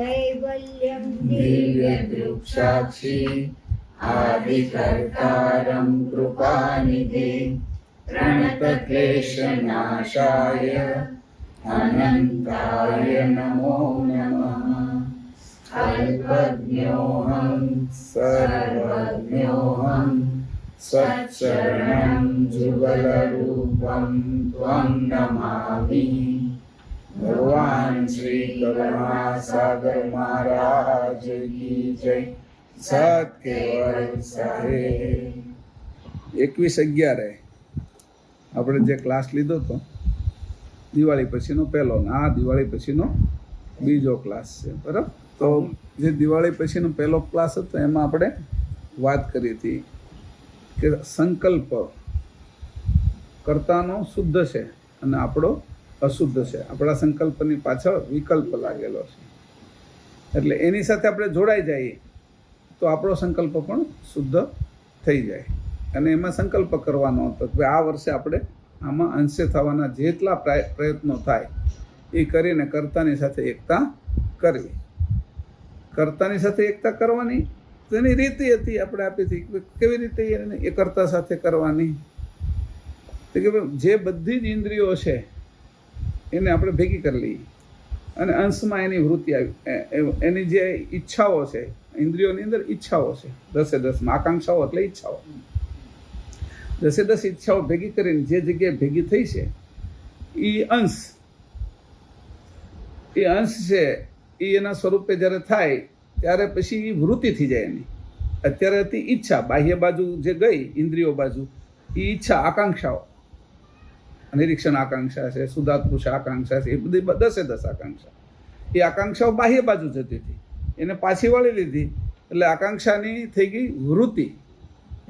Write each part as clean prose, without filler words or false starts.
कैवल्यं दिव्यदृक्साक्षी आदिकर्तारं कृपानिधे प्रणतक्लेशनाशाय अनन्ताय नमो नमः। अल्पज्ञोऽहं सर्वज्ञोऽहं सच्चरणं जुगलरूपं त्वं नमामि। भगवान श्री करुणासागर महाराज की जय। સત કેવલ સાહેબ 21/11 આપણે જે ક્લાસ લીધો હતો દિવાળી પછીનો પહેલો ને આ દિવાળી પછીનો બીજો ક્લાસ છે બરાબર. તો જે દિવાળી પછીનો પહેલો ક્લાસ હતો એમાં આપણે વાત કરી હતી કે સંકલ્પ કર્તાનો શુદ્ધ છે અને આપણો અશુદ્ધ છે. આપણા સંકલ્પની પાછળ વિકલ્પ લાગેલો છે, એટલે એની સાથે આપણે જોડાઈ જઈએ તો આપણો સંકલ્પ પણ શુદ્ધ થઈ જાય. અને એમાં સંકલ્પ કરવાનો હતો કે આ વર્ષે આપણે આમાં અંશે થવાના જેટલા પ્રયત્નો થાય એ કરીને કર્તાની સાથે એકતા કરવી. કર્તાની સાથે એકતા કરવાની તેની રીતિ હતી, આપણે આપી હતી. કેવી રીતે એ કર્તા સાથે કરવાની? કે જે બધી જ ઇન્દ્રિયો છે એને આપણે ભેગી કરી લઈએ અને અંશમાં એની વૃત્તિ આવી, એની જે ઈચ્છાઓ છે, ઇન્દ્રિયોની અંદર ઈચ્છાઓ છે 10 આકાંક્ષાઓ એટલે ઈચ્છાઓ. 10 ઈચ્છાઓ ભેગી કરીને જે જગ્યાએ ભેગી થઈ છે એ અંશ છે એ એના સ્વરૂપે જ્યારે થાય ત્યારે પછી એ વૃત્તિ થઈ જાય એની. અત્યારે હતી ઈચ્છા, બાહ્ય બાજુ જે ગઈ ઇન્દ્રિયો બાજુ એ ઈચ્છા આકાંક્ષાઓ, નિરીક્ષણ આકાંક્ષા છે, સુધાત્પુષ આકાંક્ષા છે, એ બધી 10 આકાંક્ષા. એ આકાંક્ષાઓ બાહ્ય બાજુ જતી હતી, એને પાછી વાળી લીધી એટલે આકાંક્ષાની થઈ ગઈ વૃત્તિ,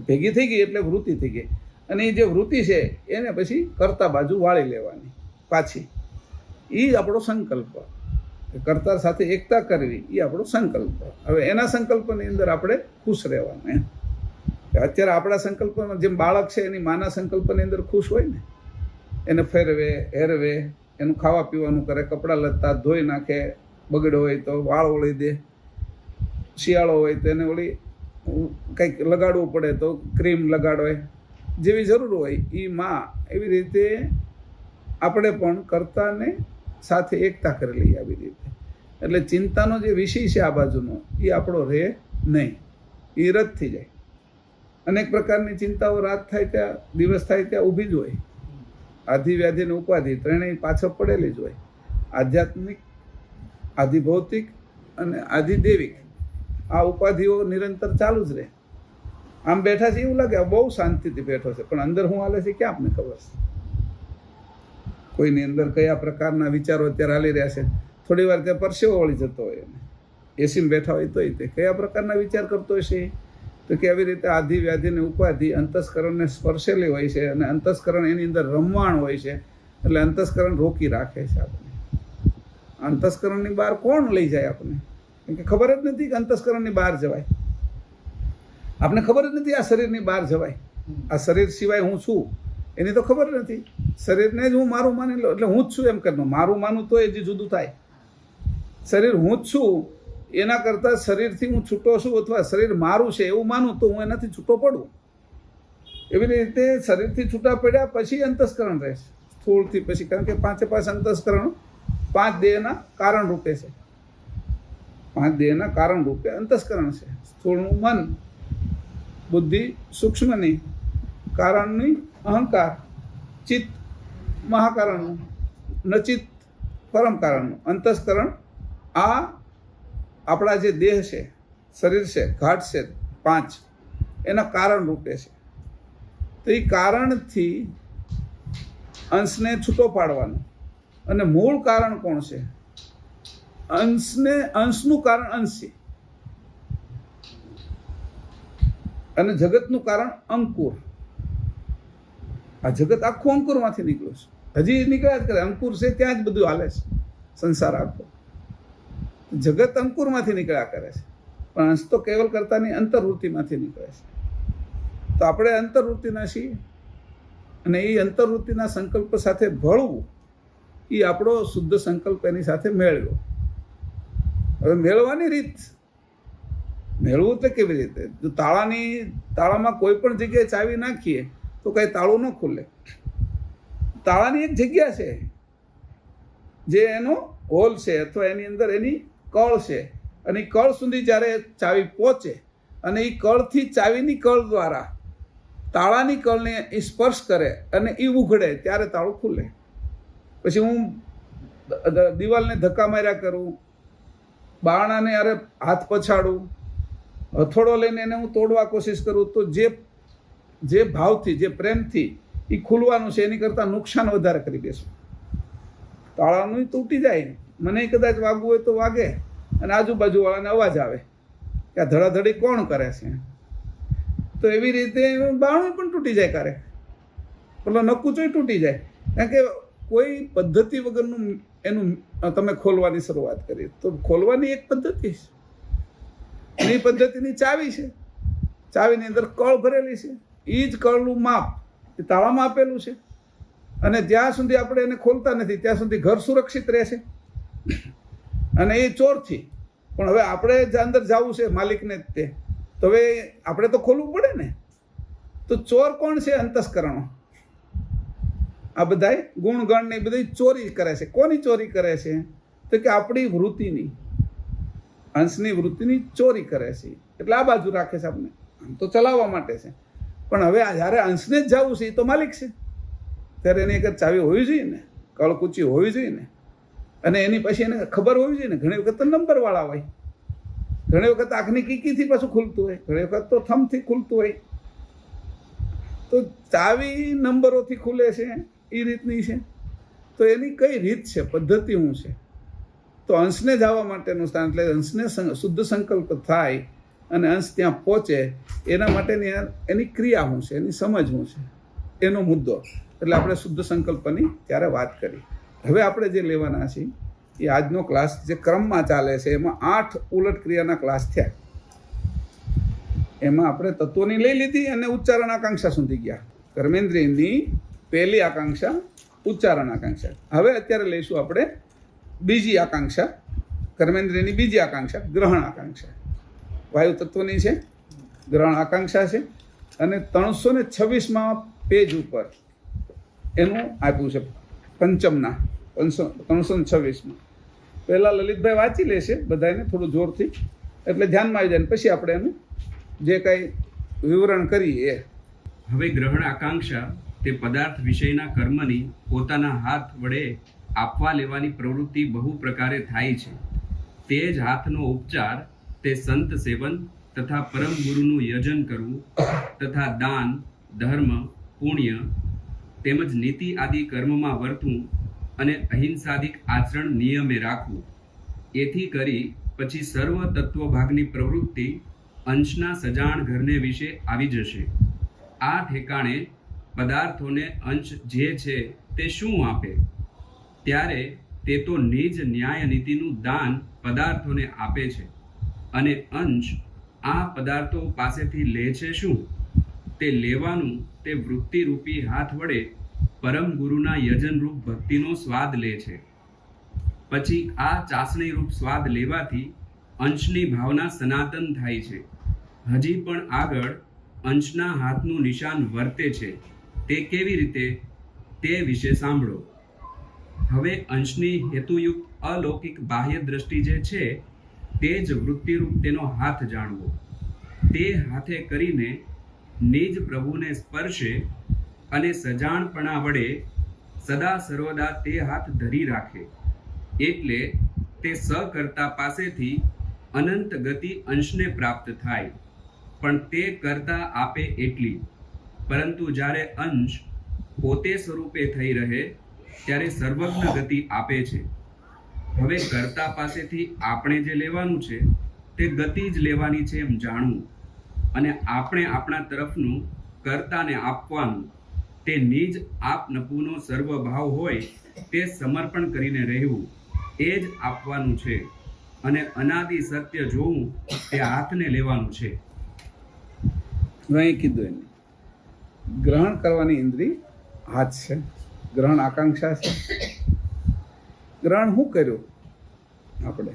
ભેગી થઈ ગઈ એટલે વૃત્તિ થઈ ગઈ. અને એ જે વૃત્તિ છે એને પછી કર્તા બાજુ વાળી લેવાની પાછી. એ આપણો સંકલ્પ, કર્તા સાથે એકતા કરવી એ આપણો સંકલ્પ. હવે એના સંકલ્પની અંદર આપણે ખુશ રહેવાનું. અત્યારે આપણા સંકલ્પમાં જેમ બાળક છે એની માના સંકલ્પની અંદર ખુશ હોય ને, એને ફેરવે હેરવે, એનું ખાવા પીવાનું કરે, કપડાં લત્તા ધોઈ નાખે, બગડ્યો હોય તો વાળ ઓળી દે, શિયાળો હોય તો એને ઓળી કંઈક લગાડવું પડે તો ક્રીમ લગાડવે, જેવી જરૂર હોય એ માં. એવી રીતે આપણે પણ કર્તાને સાથે એકતા કરી લઈએ આવી રીતે. એટલે ચિંતાનો જે વિષય છે આ બાજુનો એ આપણો રહે નહીં, એ રદ થઈ જાય. અનેક પ્રકારની ચિંતાઓ રાત થાય ત્યાં, દિવસ થાય ત્યાં ઊભી જ હોય. આધિ વ્યાધિ અને ઉપાધિ ત્રણેય પાછળ પડેલી જ હોય. આધ્યાત્મિક, આધિભૌતિક અને આધિદેવિક આ ઉપાધિઓ નિરંતર ચાલુ જ રહે. આમ બેઠા છે એવું લાગે બહુ શાંતિથી બેઠો છે, પણ અંદર શું હાલે છે ક્યાં આપને ખબર છે? કોઈની અંદર કયા પ્રકારના વિચારો અત્યારે હાલી રહ્યા છે. થોડી વાર ત્યાં પરસેવો વળી જતો હોય, એને એસીમાં બેઠા હોય તોય તે કયા પ્રકારના વિચાર કરતો હોય છે? તો કે આવી રીતે આધિ વ્યાધિ ને ઉપાધિ અંતસ્કરણને સ્પર્શેલી હોય છે અને અંતસ્કરણ એની અંદર રમવાણ હોય છે. એટલે અંતસ્કરણ રોકી રાખે છે આપણે. અંતસ્કરણની બહાર કોણ લઈ જાય આપણને? કેમ કે ખબર જ નથી કે અંતસ્કરણની બહાર જવાય. આપણે ખબર જ નથી આ શરીરની બહાર જવાય. આ શરીર સિવાય હું છું એની તો ખબર નથી. શરીરને જ હું મારું માની લો એટલે હું જ છું એમ કરનું. મારું માનું તો એ જ જુદું થાય. શરીર હું જ છું એના કરતાં શરીરથી હું છૂટો છું અથવા શરીર મારું છે એવું માનું તો હું એનાથી છૂટો પડું. એવી રીતે શરીરથી છૂટા પડ્યા પછી અંતસ્કરણ રહેશે સ્થૂળથી પછી. કારણ કે 5 અંતસ્કરણ 5 દેહના કારણ રૂપે છે. 5 દેહના કારણ રૂપે અંતસ્કરણ છે. સ્થૂળનું મન, બુદ્ધિ સૂક્ષ્મની, કારણની અહંકાર, ચિત્ત મહાકારણનું, નચિત પરમ કારણનું. અંતસ્કરણ આ આપણા જે દેહ છે, શરીર છે, ઘાટ છે 5, એના કારણ રૂપે છે. તો એ કારણથી અંશને છૂટો પાડવાનો. અને મૂળ કારણ કોણ છે? અંશનું કારણ અંશ છે અને જગતનું કારણ અંકુર. આ જગત આખું અંકુરમાંથી નીકળ્યું છે, હજી નીકળ્યા જ કરે. અંકુર છે ત્યાં જ બધું હાલે છે સંસાર આખો. જગત અંકુરમાંથી નીકળ્યા કરે છે, પણ અંશ તો કેવલ કર્તાની અંતર્વૃત્તિમાંથી નીકળે છે. તો આપણે અંતર્વૃત્તિના છીએ અને એ અંતર્વૃત્તિના સંકલ્પ સાથે ભળવું એ આપણો શુદ્ધ સંકલ્પ એની સાથે મેળવ્યો. હવે મેળવવાની રીત, મેળવવું તો કેવી રીતે? જો તાળામાં કોઈ પણ જગ્યાએ ચાવી નાખીએ તો કઈ તાળું ન ખુલે. તાળાની એક જગ્યા છે જે એનો હોલ છે અથવા એની અંદર એની કળ છે, અને એ કળ સુધી જ્યારે ચાવી પહોંચે અને એ કળથી ચાવીની કળ દ્વારા તાળાની કળને એ સ્પર્શ કરે અને એ ઉઘડે ત્યારે તાળું ખુલે. પછી હું દિવાલને ધક્કા માર્યા કરું, બારણાને અરે હાથ પછાડું, હથોડો લઈને એને હું તોડવા કોશિશ કરું, તો જે ભાવથી, જે પ્રેમથી એ ખુલવાનું છે એની કરતાં નુકસાન વધારે કરી બેસું. તાળાનું તૂટી જાય, મને કદાચ વાગવું હોય તો વાગે, અને આજુબાજુવાળાને અવાજ આવે કે આ ધડાધડી કોણ કરે છે. તો એવી રીતે બારણું પણ તૂટી જાય ક્યારેક, પેલો નકુચોય તૂટી જાય, કારણ કે કોઈ પદ્ધતિ વગરનું એનું તમે ખોલવાની શરૂઆત કરી. તો ખોલવાની એક પદ્ધતિ છે, એ પદ્ધતિની ચાવી છે. ચાવીની અંદર કળ ભરેલી છે, એ જ કળનું માપ એ તાળામાં આપેલું છે, અને જ્યાં સુધી આપણે એને ખોલતા નથી ત્યાં સુધી ઘર સુરક્ષિત રહેશે, અને એ ચોરથી. પણ હવે આપણે અંદર જવું છે માલિકને તે, તો હવે આપણે તો ખોલવું પડે ને. તો ચોર કોણ છે? અંતસ્કરણો. આ બધા ગુણગણ ને બધી ચોરી કરે છે. કોની ચોરી કરે છે? તો કે આપણી વૃત્તિની, અંશની વૃત્તિની ચોરી કરે છે. એટલે આ બાજુ રાખે છે આપણે, આમ તો ચલાવવા માટે છે. પણ હવે જ્યારે અંશને જ જવું છે એ તો માલિક છે, ત્યારે એની એક ચાવી હોવી જોઈએ ને, કળકૂચી હોવી જોઈએ ને, અને એની પછી એને ખબર હોવી જોઈએ ને. ઘણી વખત તો નંબરવાળા હોય, ઘણી વખત આંખની કીકીથી પાછું ખુલતું હોય, ઘણી વખત તો થમથી ખુલતું હોય. તો ચાવી નંબરોથી ખુલે છે એ રીતની છે. તો એની કઈ રીત છે, પદ્ધતિ શું છે? તો અંશને જવા માટેનું સ્થાન, એટલે અંશને શુદ્ધ સંકલ્પ થાય અને અંશ ત્યાં પહોંચે એના માટેની એની ક્રિયા શું છે, એની સમજ શું છે, એનો મુદ્દો. એટલે આપણે શુદ્ધ સંકલ્પની ત્યારે વાત કરી. હવે આપણે જે લેવાના છીએ એ આજનો ક્લાસ જે ક્રમમાં ચાલે છે એમાં 8 ઉલટ ક્રિયાના ક્લાસ થયા. એમાં આપણે તત્વોની લઈ લીધી અને ઉચ્ચારણ આકાંક્ષા સુધી ગયા. કર્મેન્દ્રિયની પહેલી આકાંક્ષા ઉચ્ચારણ આકાંક્ષા. હવે અત્યારે લઈશું આપણે બીજી આકાંક્ષા, કર્મેન્દ્રિયની બીજી આકાંક્ષા ગ્રહણ આકાંક્ષા. વાયુ તત્વની છે, ગ્રહણ આકાંક્ષા છે, અને 326માં પેજ ઉપર એનું આપ્યું છે પંચમના 326માં. પહેલાં લલિતભાઈ વાંચી લેશે બધાને થોડું જોરથી, એટલે ધ્યાનમાં આવી જાય. પછી આપણે એનું જે કાંઈ વિવરણ કરીએ. હવે ગ્રહણ આકાંક્ષા તે પદાર્થ વિષયના કર્મની પોતાના હાથ વડે આપવા લેવાની પ્રવૃત્તિ બહુ પ્રકારે થાય છે. તે જ હાથનો ઉપચાર તે સંત સેવન તથા પરમ ગુરુનું યજન કરવું તથા દાન, ધર્મ, પુણ્ય તેમજ નીતિ આદિ કર્મમાં વર્તવું અને અહિંસાદિક આચરણ નિયમે રાખવું. એથી કરી પછી સર્વ તત્વભાગની પ્રવૃત્તિ અંશના સજાણ ઘરને વિશે આવી જશે. આ ઠેકાણે પદાર્થોને અંશ જે છે તે શું આપે? ત્યારે તે તો નિજ ન્યાય નીતિનું દાન પદાર્થોને આપે છે, અને અંશ આ પદાર્થો પાસેથી લે છે શું? તે લેવાનું તે વૃત્તિરૂપી હાથ વડે પરમ ગુરુના યજનરૂપ ભક્તિનો સ્વાદ લે છે. પછી આ ચાસણી રૂપ સ્વાદ લેવાથી અંશની ભાવના સનાતન થાય છે. હજી પણ આગળ અંશના હાથનું નિશાન વર્તે છે. તે કેવી રીતે તે વિશે સાંભળો. હવે અંશની હેતુયુક્ત અલૌકિક બાહ્ય દ્રષ્ટિ જે છે તે જ વૃત્તિરૂપ તેનો હાથ જાણવો. તે હાથે કરીને નિજ પ્રભુને સ્પર્શે અને સજાણપણા વડે સદા સર્વદા તે હાથ ધરી રાખે. એટલે તે સકર્તા પાસેથી અનંત ગતિ અંશને પ્રાપ્ત થાય. પણ તે કરતા આપે એટલી, પરંતુ જ્યારે અંશ પોતે સ્વરૂપે થઈ રહે ત્યારે સર્વજ્ઞ ગતિ આપે છે. હવે કર્તા પાસેથી આપણે જે લેવાનું છે તે ગતિ જ લેવાની છે એમ જાણવું, અને આપણે આપણા તરફનું કર્તાને આપવાનું. તે નિજ આપ નપુનો સર્વભાવ હોય તે સમર્પણ કરીને રહેવું, એ જ આપવાનું છે. અને અનાદિ સત્ય જોવું તે હાથને લેવાનું છે. અહીં કીધું એને ગ્રહણ કરવાની ઇન્દ્રિય હાથ છે, ગ્રહણ આકાંક્ષા છે. ગ્રહણ શું કર્યું આપણે?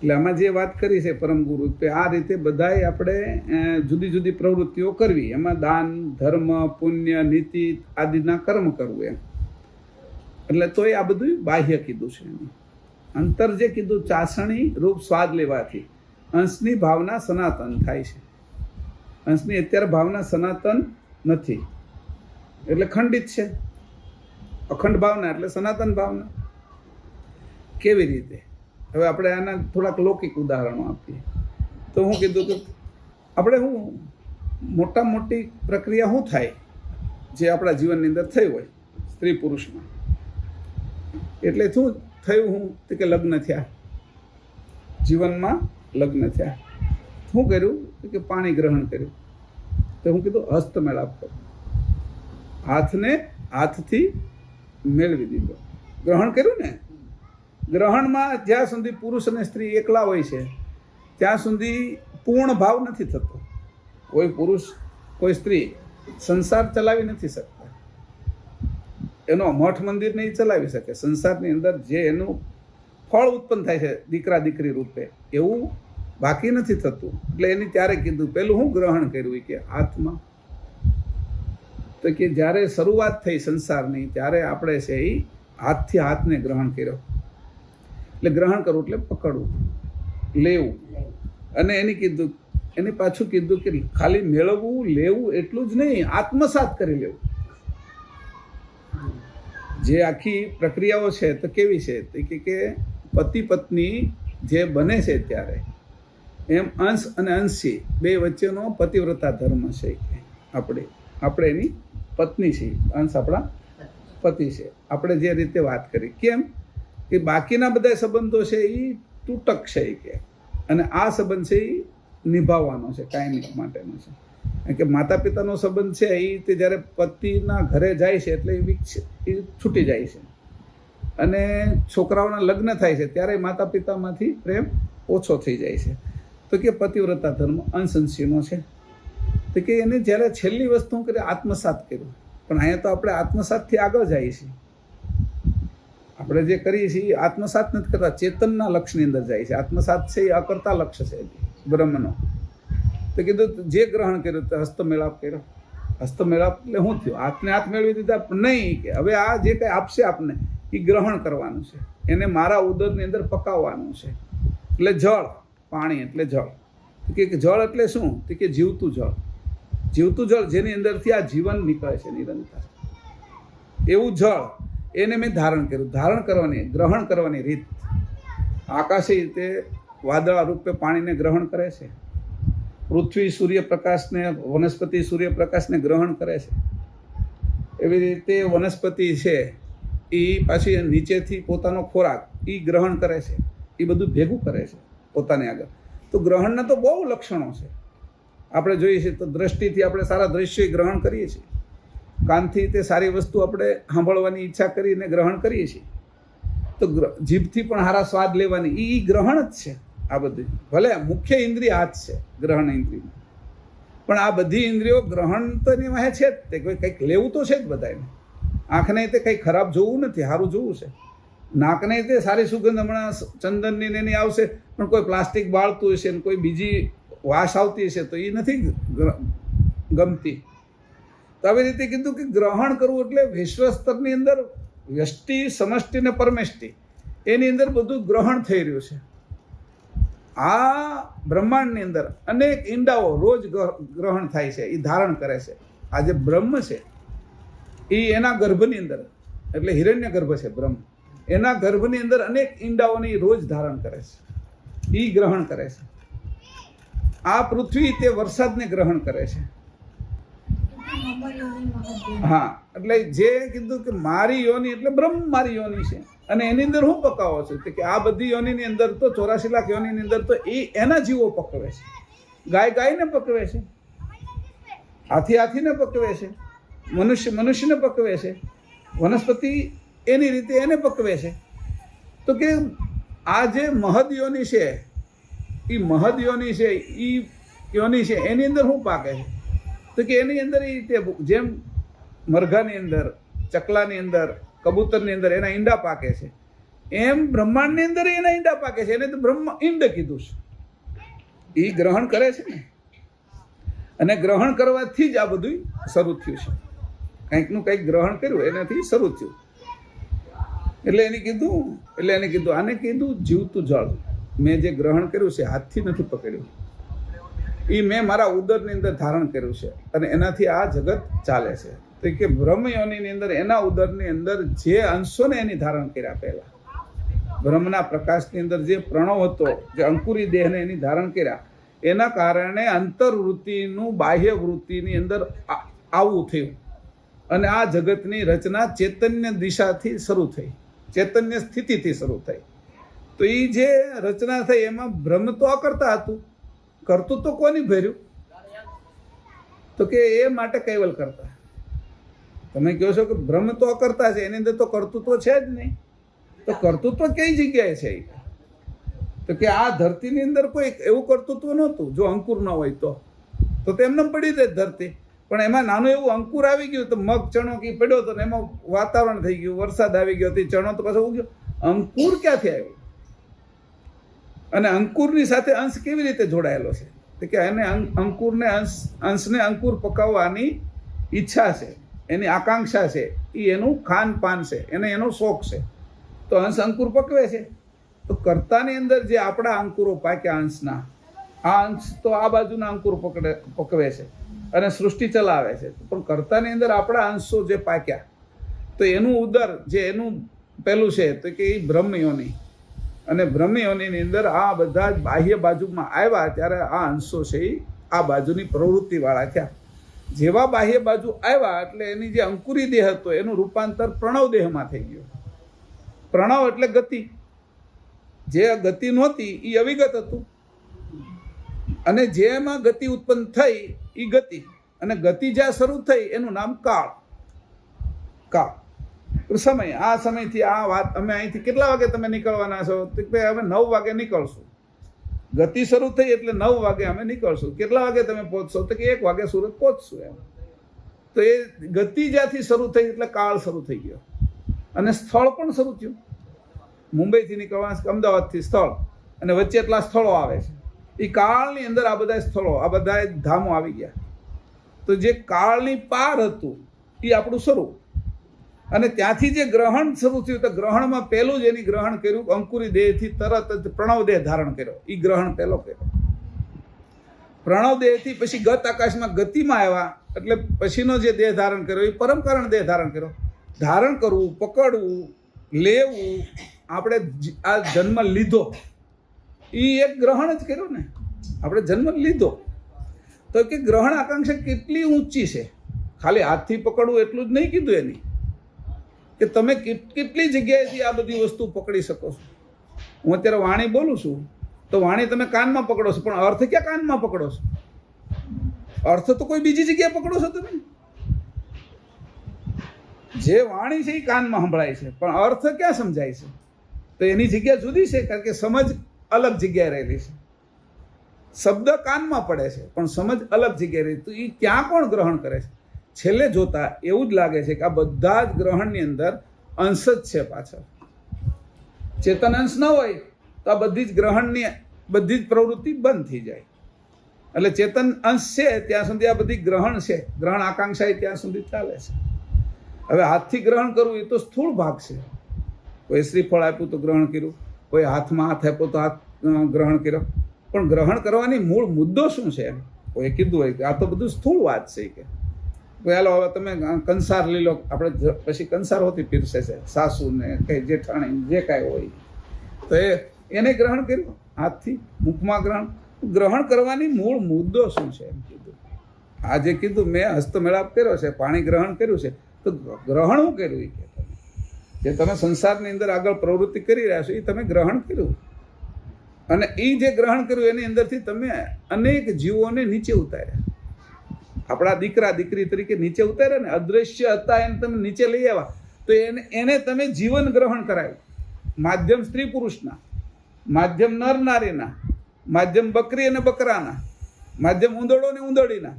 એટલે આમાં જે વાત કરી છે પરમ ગુરુ કે આ રીતે બધાય આપણે જુદી જુદી પ્રવૃત્તિઓ કરવી, એમાં દાન, ધર્મ, પુણ્ય, નીતિ આદિના કર્મ કરવું એમ. એટલે તોય આ બધું બાહ્ય કીધું છે. અંતર જે કીધું, ચાસણી રૂપ સ્વાદ લેવાથી અંશની ભાવના સનાતન થાય છે. અંશની અત્યારે ભાવના સનાતન નથી, એટલે ખંડિત છે. અખંડ ભાવના એટલે સનાતન ભાવના. કેવી રીતે? હવે આપણે આના થોડાક લૌકિક ઉદાહરણો આપીએ. તો હું કીધું કે આપણે મોટા મોટી પ્રક્રિયા શું થાય જે આપણા જીવનની અંદર થઈ હોય સ્ત્રી પુરુષમાં, એટલે શું થયું? હું કે લગ્ન થયા, જીવનમાં લગ્ન થયા. શું કર્યું? કે પાણી ગ્રહણ કર્યું. તો હું કીધું હસ્તમેળાપ કરો, હાથથી મેળવી દીધો. ગ્રહણ કર્યું ને. ગ્રહણમાં જ્યાં સુધી પુરુષ અને સ્ત્રી એકલા હોય છે ત્યાં સુધી પૂર્ણ ભાવ નથી થતો. કોઈ પુરુષ કોઈ સ્ત્રી સંસાર ચલાવી નથી શકતા, એનો મઠ મંદિર નહીં ચલાવી શકે. સંસારની અંદર જે એનું ફળ ઉત્પન્ન થાય છે દીકરા દીકરી રૂપે, એવું બાકી નથી થતું. એટલે એની ત્યારે કીધું પેલું હું ગ્રહણ કર્યું કે હાથમાં. તો કે જ્યારે શરૂઆત થઈ સંસારની ત્યારે આપણે છે એ હાથથી હાથને ગ્રહણ કર્યો. એટલે ગ્રહણ કરવું એટલે પકડવું, લેવું. અને એની પાછું કીધું કે ખાલી મેળવવું, લેવું એટલું જ નહીં, આત્મસાત કરી લેવું. જે આખી પ્રક્રિયાઓ છે તો કેવી છે? કે પતિ પત્ની જે બને છે ત્યારે એમ અંશ અને અંશી બે વચ્ચેનો પતિવ્રતા ધર્મ છે. કે આપણે એની પત્ની છીએ, અંશ આપણા પતિ છે. આપણે જે રીતે વાત કરી, કેમ કે બાકીના બધા સંબંધો છે એ તૂટક છે કે, અને આ સંબંધ છે એ નિભાવવાનો છે, કાયમી માટેનો છે. કે માતા પિતાનો સંબંધ છે એ તે જ્યારે પતિના ઘરે જાય છે એટલે એ છૂટી જાય છે, અને છોકરાઓના લગ્ન થાય છે ત્યારે માતા પિતામાંથી પ્રેમ ઓછો થઈ જાય છે. તો કે પતિવ્રતા ધર્મ અંશંશીનો છે. તો કે એને જ્યારે છેલ્લી વસ્તુ કરી આત્મસાત કર્યું. પણ અહીંયા તો આપણે આત્મસાતથી આગળ જઈએ છીએ. આપણે જે કરીએ છીએ એ આત્મસાત નથી કરતા, ચેતનના લક્ષની અંદર જાય છે. આત્મસાત છે એ અકર્તા લક્ષ છે બ્રહ્મનો. તો કીધું જે ગ્રહણ કર્યું તો હસ્તમેળાપ કર્યો. હસ્તમેળાપ એટલે શું થયું? હાથને હાથ મેળવી દીધા નહીં, કે હવે આ જે કંઈ આપશે આપને એ ગ્રહણ કરવાનું છે, એને મારા ઉદરની અંદર પકાવવાનું છે. એટલે જળ, પાણી એટલે જળ. કે જળ એટલે શું? તો કે જીવતું જળ. જીવતું જળ જેની અંદરથી આ જીવન નીકળે છે નિરંતર, એવું જળ એને મેં ધારણ કર્યું. ધારણ કરવાની, ગ્રહણ કરવાની રીત. આકાશે તે વાદળા રૂપે પાણીને ગ્રહણ કરે છે. પૃથ્વી સૂર્યપ્રકાશને, વનસ્પતિ સૂર્યપ્રકાશને ગ્રહણ કરે છે. એવી રીતે વનસ્પતિ છે એ પાછી નીચેથી પોતાનો ખોરાક એ ગ્રહણ કરે છે. એ બધું ભેગું કરે છે પોતાની આગળ. તો ગ્રહણના તો બહુ લક્ષણો છે. આપણે જોઈએ છીએ તો દ્રષ્ટિથી આપણે સારા દ્રશ્ય ગ્રહણ કરીએ છીએ. કાનથી તે સારી વસ્તુ આપણે સાંભળવાની ઈચ્છા કરીને ગ્રહણ કરીએ છીએ. તો જીભથી પણ સારા સ્વાદ લેવાની એ ગ્રહણ જ છે. આ બધી ભલે મુખ્ય ઇન્દ્રિય હાથ છે ગ્રહણ ઇન્દ્રિય, પણ આ બધી ઇન્દ્રિયો ગ્રહણ તો એની વાહે છે જ. તે કોઈ કંઈક લેવું તો છે જ બધાને. આંખને તે કંઈ ખરાબ જોવું નથી, સારું જોવું છે. નાકને તે સારી સુગંધ હમણાં ચંદનની એની આવશે, પણ કોઈ પ્લાસ્ટિક બાળતું હશે ને કોઈ બીજી વાસ આવતી હશે તો એ નથી ગમતી. તો આવી રીતે કીધું કે ગ્રહણ કરવું એટલે વિશ્વ સ્તરની અંદર વ્યષ્ટિ, સમષ્ટિ ને પરમેષ્ટિ એની અંદર બધું ગ્રહણ થઈ રહ્યું છે. આ બ્રહ્માંડની અંદર અનેક ઈંડાઓ રોજ ગ્રહણ થાય છે, એ ધારણ કરે છે. આ જે બ્રહ્મ છે એ એના ગર્ભની અંદર, એટલે હિરણ્ય ગર્ભ છે બ્રહ્મ, એના ગર્ભની અંદર અનેક ઈંડાઓને રોજ ધારણ કરે છે, એ ગ્રહણ કરે છે. આ પૃથ્વી તે વરસાદને ગ્રહણ કરે છે. હા, એટલે જે કીધું કે મારી યોની એટલે બ્રહ્મ મારી યોની છે, અને એની અંદર હું પકાવો છું કે આ બધી યોનીની અંદર તો 84 લાખ યોનીની અંદર તો એ એના જીવો પકવે છે. ગાય ગાયને પકવે છે, હાથી હાથીને પકવે છે, મનુષ્ય મનુષ્યને પકવે છે, વનસ્પતિ એની રીતે એને પકવે છે. તો કે આ જે મહદ યોની છે એ મહદ યોની છે, એ યોની છે એની અંદર શું પાકે છે? તો કે એની અંદર એ રીતે જેમ મરઘાની અંદર, ચકલાની અંદર, કબૂતરની અંદર એના ઈંડા પાકે છે, એમ બ્રહ્માંડની અંદર એના ઈંડા પાકે છે. એને તો બ્રહ્મ ઈંડ કીધું છે. એ ગ્રહણ કરે છે ને, અને ગ્રહણ કરવાથી જ આ બધું શરૂ થયું છે. કંઈકનું કંઈક ગ્રહણ કર્યું એનાથી શરૂ થયું. એટલે એને કીધું આને કીધું જીવતું જળ. મેં જે ગ્રહણ કર્યું છે હાથથી નથી પકડ્યું, એ મેં મારા ઉદરની અંદર ધારણ કર્યું છે, અને એનાથી આ જગત ચાલે છે. તો કે બ્રહ્મયોનિની અંદર એના ઉદરની અંદર જે અંશોને એની ધારણ કર્યા પહેલા, બ્રહ્મના પ્રકાશની અંદર જે પ્રણવ હતો, જે અંકુરી દેહને એની ધારણ કર્યા, એના કારણે અંતર્વૃત્તિનું બાહ્ય વૃત્તિની અંદર આવવું થયું. અને આ જગતની રચના ચૈતન્ય દિશાથી શરૂ થઈ, ચૈતન્ય સ્થિતિથી શરૂ થઈ. તો એ જે રચના થઈ એમાં બ્રહ્મ તો અકર્તા હતું. કરતું તો કોની ભર્યું? તો કે એ માટે કૈવલ કરતા. તમે કહો છો કે બ્રહ્મ તો અકર્તા છે, એની અંદર તો કર્તૃત્વ છે જ નહીં. તો કર્તૃત્વ કઈ જગ્યાએ છે? તો કે આ ધરતીની અંદર કોઈ એવું કર્તૃત્વ નહોતું. જો અંકુર ન હોય તો એમને પડી જાય ધરતી. પણ એમાં નાનું એવું અંકુર આવી ગયું તો મગ ચણો કે પડ્યો હતો ને એમાં વાતાવરણ થઈ ગયું, વરસાદ આવી ગયો, તે ચણો તો પાછો ઉગ્યો. અંકુર ક્યાંથી આવ્યું? અને અંકુરની સાથે અંશ કેવી રીતે જોડાયેલો છે? તો કે એને અંકુરને અંશને અંકુર પકાવવાની ઈચ્છા છે, એની આકાંક્ષા છે, એ એનું ખાનપાન છે, એનો શોખ છે. તો અંશ અંકુર પકવે છે. તો કર્તાની અંદર જે આપણા અંકુરો પાક્યા અંશના, આ અંશ તો આ બાજુના અંકુર પકવે છે અને સૃષ્ટિ ચલાવે છે. પણ કર્તાની અંદર આપણા અંશો જે પાક્યા, તો એનું ઉદર જે એનું પેલું છે તો કે એ બ્રહ્મયોની. અને બ્રહ્મયોનીની અંદર આ બધા જ બાહ્ય બાજુમાં આવ્યા ત્યારે આ અંશો છે એ આ બાજુની પ્રવૃત્તિવાળા થયા. જેવા બાહ્ય બાજુ આવ્યા એટલે એની જે અંકુરી દેહ હતો એનું રૂપાંતર પ્રણવ દેહમાં થઈ ગયું. પ્રણવ એટલે ગતિ. જે ગતિ નહોતી એ અવિગત હતું, અને જેમાં ગતિ ઉત્પન્ન થઈ એ ગતિ, અને ગતિ જ્યાં શરૂ થઈ એનું નામ કાળ. સમય. આ સમયથી આ વાત અમે અહીંથી કેટલા વાગે તમે નીકળવાના છો? તો કે અમે 9 વાગે નીકળશું. ગતિ શરૂ થઈ એટલે 9 વાગે અમે નીકળશું. કેટલા વાગે તમે પહોંચશો? તો કે 1 વાગે સુરત પહોંચશું. એમ તો એ ગતિ જ્યાંથી શરૂ થઈ એટલે કાળ શરૂ થઈ ગયો, અને સ્થળ પણ શરૂ થયું. મુંબઈથી નીકળવાના, અમદાવાદથી સ્થળ, અને વચ્ચે એટલા સ્થળો આવે છે. એ કાળની અંદર આ બધા સ્થળો, આ બધા ધામો આવી ગયા. તો જે કાળની પાર હતું એ આપણું સ્વરૂપ. અને ત્યાંથી જે ગ્રહણ શરૂ થયું, તો ગ્રહણમાં પહેલું જ એની ગ્રહણ કર્યું અંકુરી દેહથી તરત જ પ્રણવ દેહ ધારણ કર્યો. એ ગ્રહણ પહેલો કર્યો. પ્રણવ દેહથી પછી ગત આકાશમાં ગતિમાં આવ્યા એટલે પછીનો જે દેહ ધારણ કર્યો એ પરમકરણ દેહ ધારણ કર્યો. ધારણ કરવું, પકડવું, લેવું, આપણે આ જન્મ લીધો એ એક ગ્રહણ જ કર્યો ને. આપણે જન્મ લીધો તો કે ગ્રહણ આકાંક્ષા કેટલી ઊંચી છે. ખાલી હાથથી પકડવું એટલું જ નહીં કીધું એની, કે તમે કેટલી જગ્યાએથી આ બધી વસ્તુ પકડી શકો છો. હું અત્યારે વાણી બોલું છું તો વાણી તમે કાનમાં પકડો છો, પણ અર્થ ક્યાં કાનમાં પકડો છો? અર્થ તો કોઈ બીજી જગ્યાએ પકડો છો તમે. જે વાણી છે એ કાનમાં સંભળાય છે, પણ અર્થ ક્યાં સમજાય છે? તો એની જગ્યા જુદી છે, કારણ કે સમજ અલગ જગ્યાએ રહેલી છે. શબ્દ કાનમાં પડે છે પણ સમજ અલગ જગ્યાએ રહી. તો એ ક્યાં કોણ ગ્રહણ કરે છે? છેલ્લે જોતા એવું જ લાગે છે કે આ બધા જ ગ્રહણની અંદર અંશ જ છે. પાછળ ચેતન અંશ ન હોય તો આ બધી જ ગ્રહણની બધી જ પ્રવૃત્તિ બંધ થઈ જાય. એટલે ચેતન અંશ છે ત્યાં સુધી આ બધી ગ્રહણ છે, ગ્રહણ આકાંક્ષા ત્યાં સુધી ચાલે છે. હવે હાથથી ગ્રહણ કરવું એ તો સ્થૂળ ભાગ છે. કોઈ શ્રીફળ આપ્યું તો ગ્રહણ કર્યું, કોઈ હાથમાં હાથ આપ્યો તો હાથ ગ્રહણ કર્યો. પણ ગ્રહણ કરવાની મૂળ મુદ્દો શું છે? કોઈ કીધું હોય કે આ તો બધું સ્થૂળ વાત છે. કે કોઈ હાલો હવે તમે કંસાર લઈ લો, આપણે પછી કંસાર હોતી પીરસે છે, સાસુ ને કઈ જેઠાણી જે કાંઈ હોય, તો એને ગ્રહણ કર્યું હાથથી, મુખમાં ગ્રહણ કરવાની મૂળ મુદ્દો શું છે એમ કીધું. આ જે કીધું મેં હસ્તમેળાપ કર્યો છે, પાણી ગ્રહણ કર્યું છે, તો ગ્રહણ શું કર્યું? એ કે જે તમે સંસારની અંદર આગળ પ્રવૃત્તિ કરી રહ્યા છો એ તમે ગ્રહણ કર્યું. અને એ જે ગ્રહણ કર્યું એની અંદરથી તમે અનેક જીવોને નીચે ઉતાર્યા. આપણા દીકરા દીકરી તરીકે નીચે ઉતાર્યા ને, અદૃશ્ય હતા એને તમે નીચે લઈ આવ્યા. તો એને તમે જીવન ગ્રહણ કરાવ્યું. માધ્યમ સ્ત્રી પુરુષના, માધ્યમ નર નારીના, માધ્યમ બકરી અને બકરાના, માધ્યમ ઉંદરડો ને ઉંદરડીના,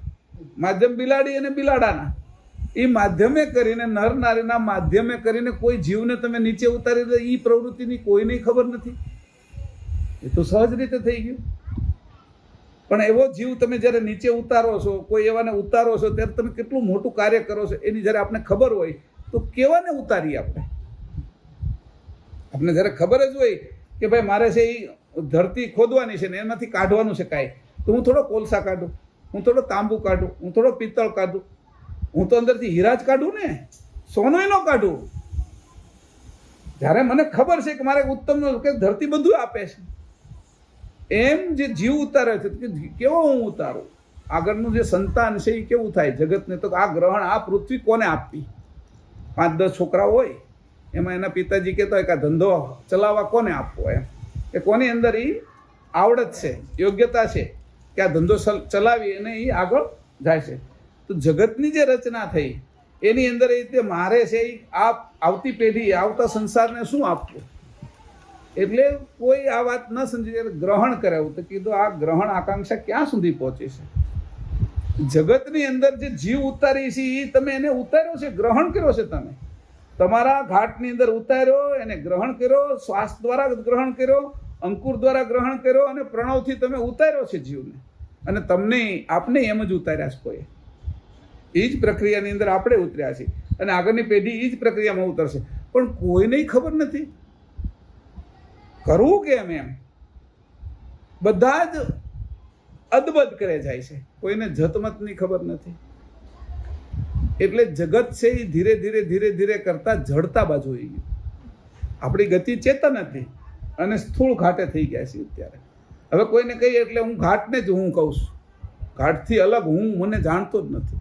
માધ્યમ બિલાડી અને બિલાડાના. એ માધ્યમે કરીને નર નારીના માધ્યમે કરીને કોઈ જીવને તમે નીચે ઉતારી દો, એ પ્રવૃત્તિની કોઈને ખબર નથી. એ તો સહજ રીતે થઈ ગયું. પણ એવો જીવ તમે જ્યારે નીચે ઉતારો છો, કોઈ એવાને ઉતારો છો, ત્યારે તમે કેટલું મોટું કાર્ય કરો છો એની જ્યારે આપણે ખબર હોય તો કેવાને ઉતારીએ આપણે. આપણે જ્યારે ખબર જ હોય કે ભાઈ મારે છે એ ધરતી ખોદવાની છે ને એમાંથી કાઢવાનું છે કાંઈ, તો હું થોડો કોલસા કાઢું, હું થોડો તાંબુ કાઢું, હું થોડો પિત્તળ કાઢું, હું તો અંદરથી હીરા જ કાઢું ને, સોનું ન કાઢું. જ્યારે મને ખબર છે કે મારે ઉત્તમ કે ધરતી બધું આપે છે, એમ જે જીવ ઉતારે છે કે કેવો હું ઉતારું, આગળનું જે સંતાન છે એ કેવું થાય જગતને. તો આ ગ્રહણ, આ પૃથ્વી કોને આપવી? 5-10 છોકરા હોય, એમાં એના પિતાજી કહેતા હોય કે આ ધંધો ચલાવવા કોને આપવો, એમ કે કોની અંદર એ આવડત છે, યોગ્યતા છે કે આ ધંધો ચલાવી અને એ આગળ જાય છે. તો જગતની જે રચના થઈ એની અંદર એ રીતે મારે છે એ આ આવતી પેઢી, આવતા સંસારને શું આપવું. એટલે કોઈ આ વાત ન સમજી ત્યારે ગ્રહણ કરાવ્યું તો કીધું આ ગ્રહણ આકાંક્ષા ક્યાં સુધી પહોંચી છે. જગતની અંદર જે જીવ ઉતારી છે એ તમે એને ઉતાર્યો છે, ગ્રહણ કર્યો છે. તમે તમારા ઘાટની અંદર ઉતાર્યો, એને ગ્રહણ કર્યો, શ્વાસ દ્વારા ગ્રહણ કર્યો, અંકુર દ્વારા ગ્રહણ કર્યો અને પ્રણવથી તમે ઉતાર્યો છે જીવને. અને તમને આપને એમ જ ઉતાર્યા છે કોઈ. એ જ પ્રક્રિયાની અંદર આપણે ઉતર્યા છીએ અને આગળની પેઢી એ જ પ્રક્રિયામાં ઉતરશે. પણ કોઈને ખબર નથી કરવું કેમ, એમ બધા જ અદબદ કરે જાય છે, કોઈને જતમતની ખબર નથી. એટલે જગત છે એ ધીરે ધીરે ધીરે ધીરે કરતા જડતા બાજુ આવી ગયું. આપણી ગતિ ચેતન હતી અને સ્થૂળ ઘાટે થઈ ગયા છે અત્યારે. હવે કોઈને કહીએ એટલે હું ઘાટને જ હું કહું છું, ઘાટથી અલગ હું મને જાણતો જ નથી.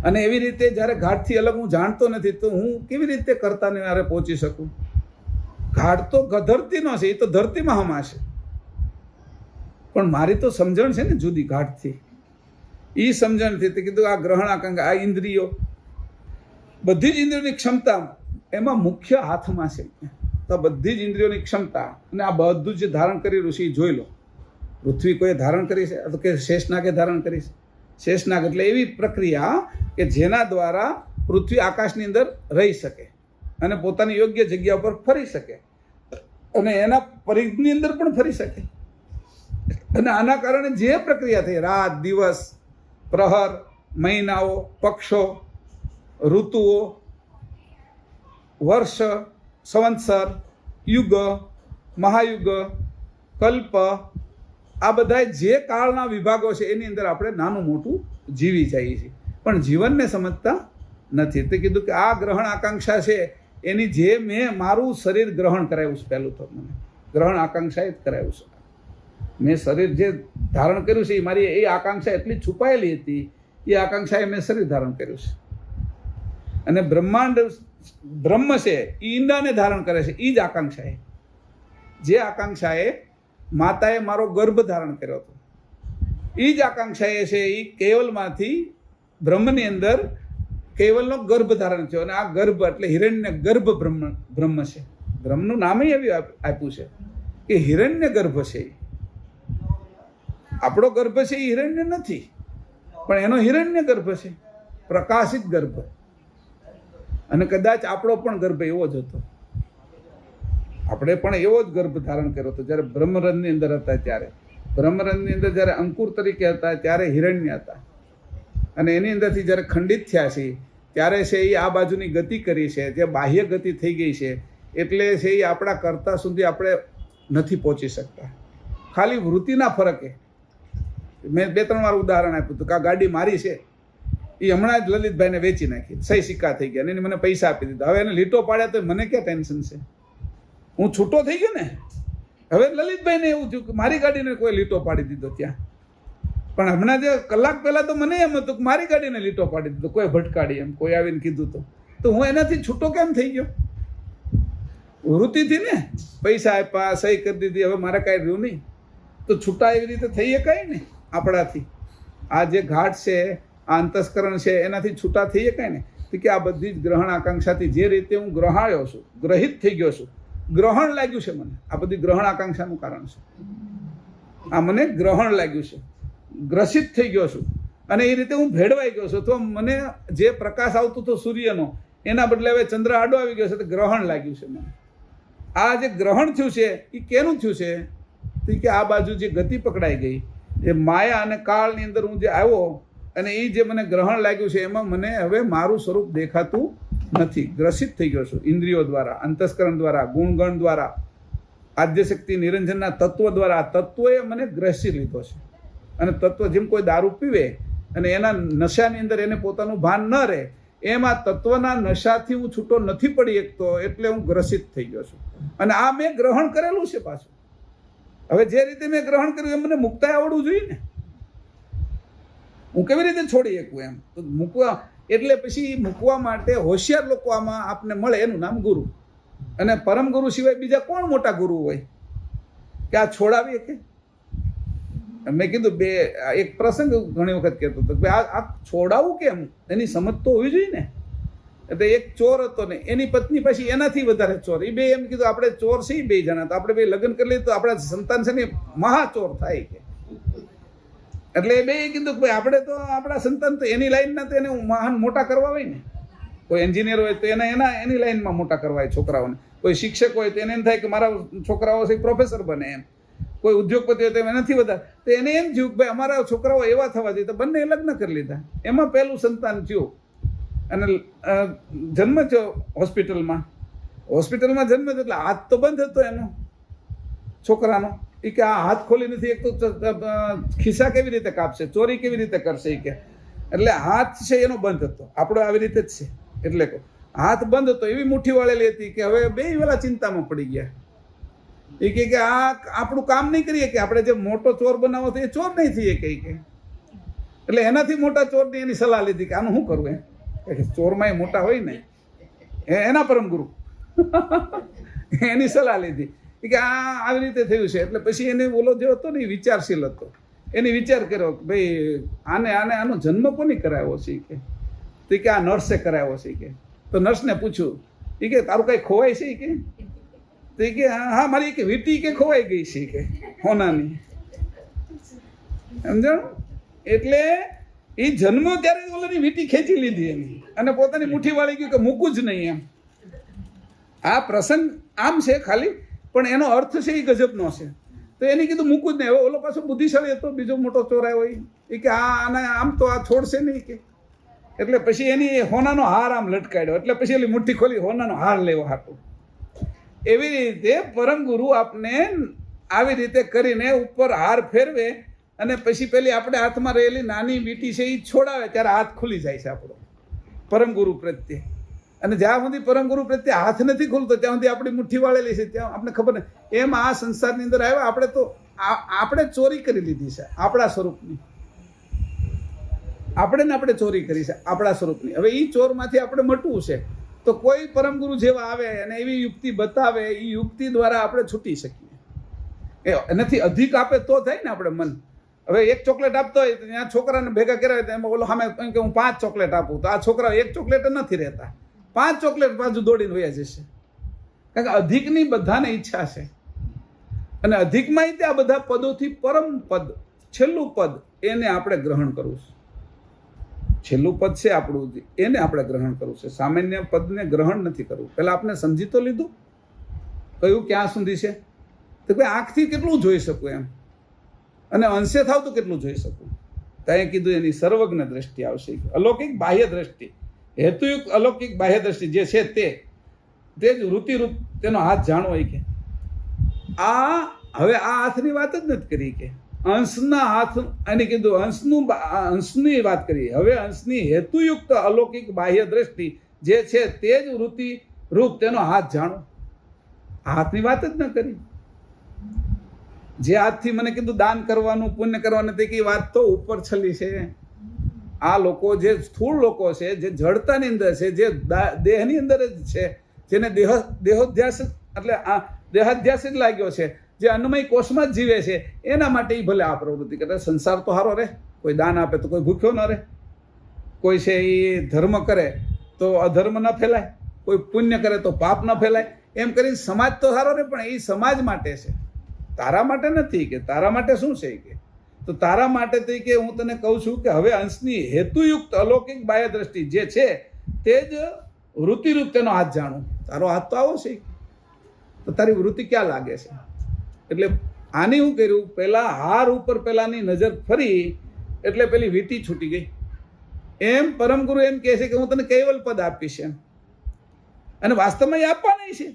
અને એવી રીતે જ્યારે ઘાટથી અલગ હું જાણતો નથી તો હું કેવી રીતે કરતાને હારે પહોંચી શકું? ઘાટ તો ધરતીનો છે, એ તો ધરતીમાં હમાશે, પણ મારી તો સમજણ છે ને જુદી ઘાટથી. એ સમજણથી તે કીધું આ ગ્રહણ આકાંક્ષા, આ ઇન્દ્રિયો, બધી જ ઇન્દ્રિયોની ક્ષમતા એમાં મુખ્ય હાથમાં છે. તો બધી જ ઇન્દ્રિયોની ક્ષમતા અને આ બધું જે ધારણ કરી રહ્યું છે એ જોઈ લો. પૃથ્વી કોઈ ધારણ કરી છે તો કે શેષનાગે ધારણ કરી છે. શેષનાગ એટલે એવી પ્રક્રિયા કે જેના દ્વારા પૃથ્વી આકાશની અંદર રહી શકે અને પોતાની યોગ્ય જગ્યા પર ફરી શકે અને એના પરિઘની અંદર પણ ફરી શકે. અને આના કારણે જે પ્રક્રિયા થઈ, રાત દિવસ, પ્રહર, મહિનાઓ, પક્ષો, ઋતુઓ, વર્ષ, સંવત્સર, યુગ, મહાયુગ, કલ્પ, આ બધા જે કાળના વિભાગો છે એની અંદર આપણે નાનું મોટું જીવી જઈએ છીએ, પણ જીવનને સમજતા નથી. તે કીધું કે આ ગ્રહણ આકાંક્ષા છે એની જે મેં મારું શરીર ગ્રહણ કરાવ્યું છે, પહેલું તો મને ગ્રહણ આકાંક્ષાએ જ કરાવ્યું છે. મેં શરીર જે ધારણ કર્યું છે એ મારી એ આકાંક્ષા એટલી છુપાયેલી હતી, એ આકાંક્ષાએ મેં શરીર ધારણ કર્યું છે. અને બ્રહ્માંડ બ્રહ્મ છે એ ઈંડાને ધારણ કરે છે, એ જ આકાંક્ષાએ, જે આકાંક્ષાએ માતાએ મારો ગર્ભ ધારણ કર્યો હતો, એ જ આકાંક્ષાએ છે એ કેવલમાંથી બ્રહ્મની અંદર કેવલનો ગર્ભ ધારણ થયો. અને આ ગર્ભ એટલે હિરણ્ય ગર્ભ બ્રહ્મ છે. બ્રહ્મનું નામ એવું આપ્યું છે કે હિરણ્ય ગર્ભ છે. આપણો ગર્ભ છે એ હિરણ્ય નથી, પણ એનો હિરણ્ય ગર્ભ છે, પ્રકાશિત ગર્ભ. અને કદાચ આપણો પણ ગર્ભ એવો જ હતો, આપણે પણ એવો જ ગર્ભ ધારણ કર્યો હતો જ્યારે બ્રહ્મરંધની અંદર હતા. ત્યારે બ્રહ્મરંધની અંદર જ્યારે અંકુર તરીકે હતા ત્યારે હિરણ્ય હતા, અને એની અંદરથી જ્યારે ખંડિત થયા છે ત્યારે છે એ આ બાજુની ગતિ કરી છે, જે બાહ્ય ગતિ થઈ ગઈ છે. એટલે છે એ આપણા કરતા સુધી આપણે નથી પહોંચી શકતા. ખાલી વૃત્તિના ફરકે મેં 2-3 વાર ઉદાહરણ આપ્યું હતું કે આ ગાડી મારી છે, એ હમણાં જ લલિતભાઈને વેચી નાખી, સહી સિક્કા થઈ ગયા, એને મને પૈસા આપી દીધા. હવે એને લીટો પાડ્યા તો મને ક્યાં ટેન્શન છે? હું છૂટો થઈ ગયો ને. હવે લલિતભાઈને એવું થયું કે મારી ગાડીને કોઈ લીટો પાડી દીધો ત્યાં, પણ હમણાં જે કલાક પહેલા તો મને એમ હતું કે મારી ગાડીને લીટો પાડી દીધો, કોઈ ભટકાડી, એમ કોઈ આવીને કીધું તો હું એનાથી છૂટો કેમ થઈ ગયો? વૃત્તિથી ને, પૈસા આપ્યા, સહી કરી દીધી, હવે મારે કાંઈ રહ્યું નહીં, તો છૂટા એવી રીતે થઈ શકાય ને આપણાથી. આ જે ઘાટ છે, આ અંતસ્કરણ છે, એનાથી છૂટા થઈ શકાય ને. કે આ બધી જ ગ્રહણ આકાંક્ષાથી જે રીતે હું ગ્રહાયો છું, ગ્રહિત થઈ ગયો છું, ગ્રહણ લાગ્યું છે મને, આ બધી ગ્રહણ આકાંક્ષાનું કારણ છે. આ મને ગ્રહણ લાગ્યું છે, ગ્રસિત થઈ ગયો છું. અને એ રીતે હું ભેળવાઈ ગયો છું. તો મને જે પ્રકાશ આવતો હતો સૂર્યનો એના બદલે હવે ચંદ્ર આડો આવી ગયો છે, તો ગ્રહણ લાગ્યું છે મને. આ જે ગ્રહણ થયું છે એ કેનું થયું છે? તો કે આ બાજુ જે ગતિ પકડાઈ ગઈ, એ માયા અને કાળની અંદર હું જે આવ્યો અને એ જે મને ગ્રહણ લાગ્યું છે, એમાં મને હવે મારું સ્વરૂપ દેખાતું નથી. ગ્રસિત થઈ ગયો છું ઇન્દ્રિયો દ્વારા, અંતસ્કરણ દ્વારા, ગુણગણ દ્વારા, આદ્યશક્તિ નિરંજનના તત્વ દ્વારા. આ તત્વએ મને ગ્રસી લીધો છે. અને તત્વ જેમ કોઈ દારૂ પીવે અને એના નશાની અંદર એને પોતાનું ભાન ન રહે, એમાં તત્વના નશાથી હું છૂટો નથી પડી શકતો, એટલે હું ગ્રસિત થઈ ગયો છું. અને આ મેં ગ્રહણ કરેલું છે પાછું. હવે જે રીતે મેં ગ્રહણ કર્યું એ મને મુક્તાય આવડવું જોઈએ ને. હું કેવી રીતે છોડી શકું એમ? તો મૂકવા એટલે પછી મૂકવા માટે હોશિયાર લોકો આમાં આપને મળે, એનું નામ ગુરુ. અને પરમ ગુરુ સિવાય બીજા કોણ મોટા ગુરુ હોય કે આ છોડાવી શકે? મેં કીધું એક પ્રસંગ ઘણી વખત કહેતો હતો કે આ છોડાવવું કેમ, એની સમજ તો હોવી જોઈએ ને. એટલે એક ચોર હતો ને એની પત્ની પછી એનાથી વધારે ચોર. એ બે એમ કીધું આપણે ચોર છે બે જણા, તો આપણે બે લગ્ન કરી લઈએ તો આપણા સંતાન છે ને મહાચોર થાય કે. એટલે એ બે કીધું કે આપણે તો આપણા સંતાન તો એની લાઈનના તો એને મહાન મોટા કરવા હોય ને. કોઈ એન્જિનિયર હોય તો એની લાઈનમાં મોટા કરવા હોય છોકરાઓને. કોઈ શિક્ષક હોય તો એને એમ થાય કે મારા છોકરાઓ છે પ્રોફેસર બને એમ. કોઈ ઉદ્યોગપતિ હોય તો એનાથી વધારે તો એને એમ થયું કે ભાઈ અમારા છોકરાઓ એવા થવા જોઈએ, તો બંને લગ્ન કરી લીધા. એમાં પહેલું સંતાન થયું અને જન્મ થયો હોસ્પિટલમાં જન્મ થયો. એટલે હાથ તો બંધ હતો એનો છોકરાનો. એ કે આ હાથ ખોલી નથી, એક તો ખિસ્સા કેવી રીતે કાપશે, ચોરી કેવી રીતે કરશે એ કે. એટલે હાથ છે એનો બંધ હતો. આપણો આવી રીતે જ છે. એટલે હાથ બંધ હતો, એવી મુઠ્ઠી વાળેલી હતી કે હવે બે વેલા ચિંતામાં પડી ગયા. એ કે આ આપણું કામ નહીં કરીએ કે આપણે જે મોટો ચોર બનાવો તો એ ચોર નહીં થઈએ કે. એટલે એનાથી મોટા ચોરની એની સલાહ લીધી કે આનું શું કરવું એમ. ચોરમાં એ મોટા હોય ને, એના પરમ ગુરુ એની સલાહ લીધી કે આ આવી રીતે થયું છે. એટલે પછી એને બોલો જે હતો ને એ વિચારશીલ હતો. એને વિચાર કર્યો કે ભાઈ આનો જન્મ કોની કરાવ્યો છે કે. તો કે આ નર્સે કરાવ્યો છે કે. તો નર્સને પૂછ્યું, એ કે તારું કઈ ખોવાય છે કે. તો કે હા મારી એક વીટી કે ખોવાઈ ગઈ છે કે હોનાની. સમજાણું? એટલે એ જન્મ્યો ત્યારે ઓલાની વીટી ખેંચી લીધી એની અને પોતાની મુઠ્ઠી વાળી ગયું કે મૂકું જ નહીં એમ. આ પ્રસંગ આમ છે ખાલી, પણ એનો અર્થ છે એ ગજબનો છે. તો એને કીધું મૂકું જ નહીં. હવે ઓલો પાછો બુદ્ધિશાળી હતો, બીજો મોટો ચોરાયો હોય એ કે આમ તો આ છોડશે નહીં કે. એટલે પછી એની હોનાનો હાર આમ લટકાડ્યો. એટલે પછી એની મુઠ્ઠી ખોલી હોનાનો હાર લેવા હતું. એવી રીતે પરમ ગુરુ આપને આવી રીતે કરીને ઉપર હાર ફેરવે અને પછી પેલી આપણે હાથમાં રહેલી નાની વીંટી છે એ છોડાવે ત્યારે હાથ ખુલી જાય છે આપણો પરમ ગુરુ પ્રત્યે. અને જ્યાં સુધી પરમ ગુરુ પ્રત્યે હાથ નથી ખુલતો ત્યાં સુધી આપણી મુઠ્ઠી વાળેલી છે, ત્યાં આપણે ખબર નહીં. એમ આ સંસારની અંદર આવ્યા આપણે ચોરી કરી લીધી છે આપણા સ્વરૂપની. આપણે ચોરી કરી છે આપણા સ્વરૂપની. હવે એ ચોરમાંથી આપણે મટવું છે તો કોઈ પરમ ગુરુ જેવા આવે અને એવી યુક્તિ બતાવે, એ યુક્તિ દ્વારા આપણે છૂટી શકીએ. એનાથી અધિક આપે તો થાય ને આપણે મન. હવે એક ચોકલેટ આપતો હોય તો ત્યાં છોકરાને ભેગા કર્યા હોય તો એમાં ઓલો સામે કે હું 5 ચોકલેટ આપું, તો આ છોકરા એક ચોકલેટ નથી રહેતા, 5 ચોકલેટ બાજુ દોડીને વયા જશે. કારણ કે અધિકની બધાને ઈચ્છા છે. અને અધિકમાં આ બધા પદોથી પરમ પદ, છેલ્લું પદ, એને આપણે ગ્રહણ કરવું છે. છેલ્લું પદ છે આપણું, એને આપણે ગ્રહણ કરવું છે. સામાન્ય પદને ગ્રહણ નથી કરવું. પહેલાં આપણે સમજી તો લીધું કયું ક્યાં સુધી છે. તો ભાઈ આંખથી કેટલું જોઈ શકું એમ, અને અંશે થાવ તો કેટલું જોઈ શકું. ત્યાં કીધું એની સર્વજ્ઞ દ્રષ્ટિ આવશે, અલૌકિક બાહ્ય દ્રષ્ટિ, હેતુયુક્ત અલૌકિક બાહ્ય દ્રષ્ટિ જે છે તે જ વૃત્તિરૂપ તેનો હાથ જાણવો હોય કે. હવે આ હાથની વાત જ નથી કરી કે અંશના હાથ, અને કીધું અંશની વાત કરી. હવે અંશની હેતુયુક્ત અલૌકિક બાહ્ય દ્રષ્ટિ જે છે તે જ વૃત્તિ રૂપ તેનો હાથ જાણો. હાથની વાત જ ન કરી. જે હાથથી મને કીધું દાન કરવાનું, પુણ્ય કરવાનું, તે કઈ વાત તો ઉપર છલી છે. આ લોકો જે સ્થૂળ લોકો છે, જે જડતાની અંદર છે, જે દેહની અંદર જ છે, જેને દેહોધ્યાસ એટલે દેહાધ્યાસ જ લાગ્યો છે, જે અન્નમય કોષમાં જ જીવે છે, એના માટે એ ભલે આ પ્રવૃત્તિ કરે. સંસાર તો સારો રહે, કોઈ દાન આપે તો કોઈ ભૂખ્યો ન રહે, કોઈ છે એ ધર્મ કરે તો અધર્મ ન ફેલાય, કોઈ પુણ્ય કરે તો પાપ ન ફેલાય. એમ કરીને સમાજ તો સારો રહે, પણ એ સમાજ માટે છે, તારા માટે નથી કે. તારા માટે શું છે કે તો તારા માટે તો કે હું તને કહું છું કે હવે અંશની હેતુયુક્ત અલૌકિક બાહ્ય દ્રષ્ટિ જે છે તે જ વૃત્તિરૂપ તેનો હાથ જાણું. તારો હાથ તો આવો છે, તો તારી વૃત્તિ ક્યાં લાગે છે? એટલે આની હું કર્યું, પેલા હાર ઉપર પેલાની નજર ફરી એટલે પેલી વીંટી છૂટી ગઈ. એમ પરમગુરુ એમ કહે છે કે હું તને કૈવલ પદ આપીશ એમ, અને વાસ્તવમાં એ આપવા નહીં છે.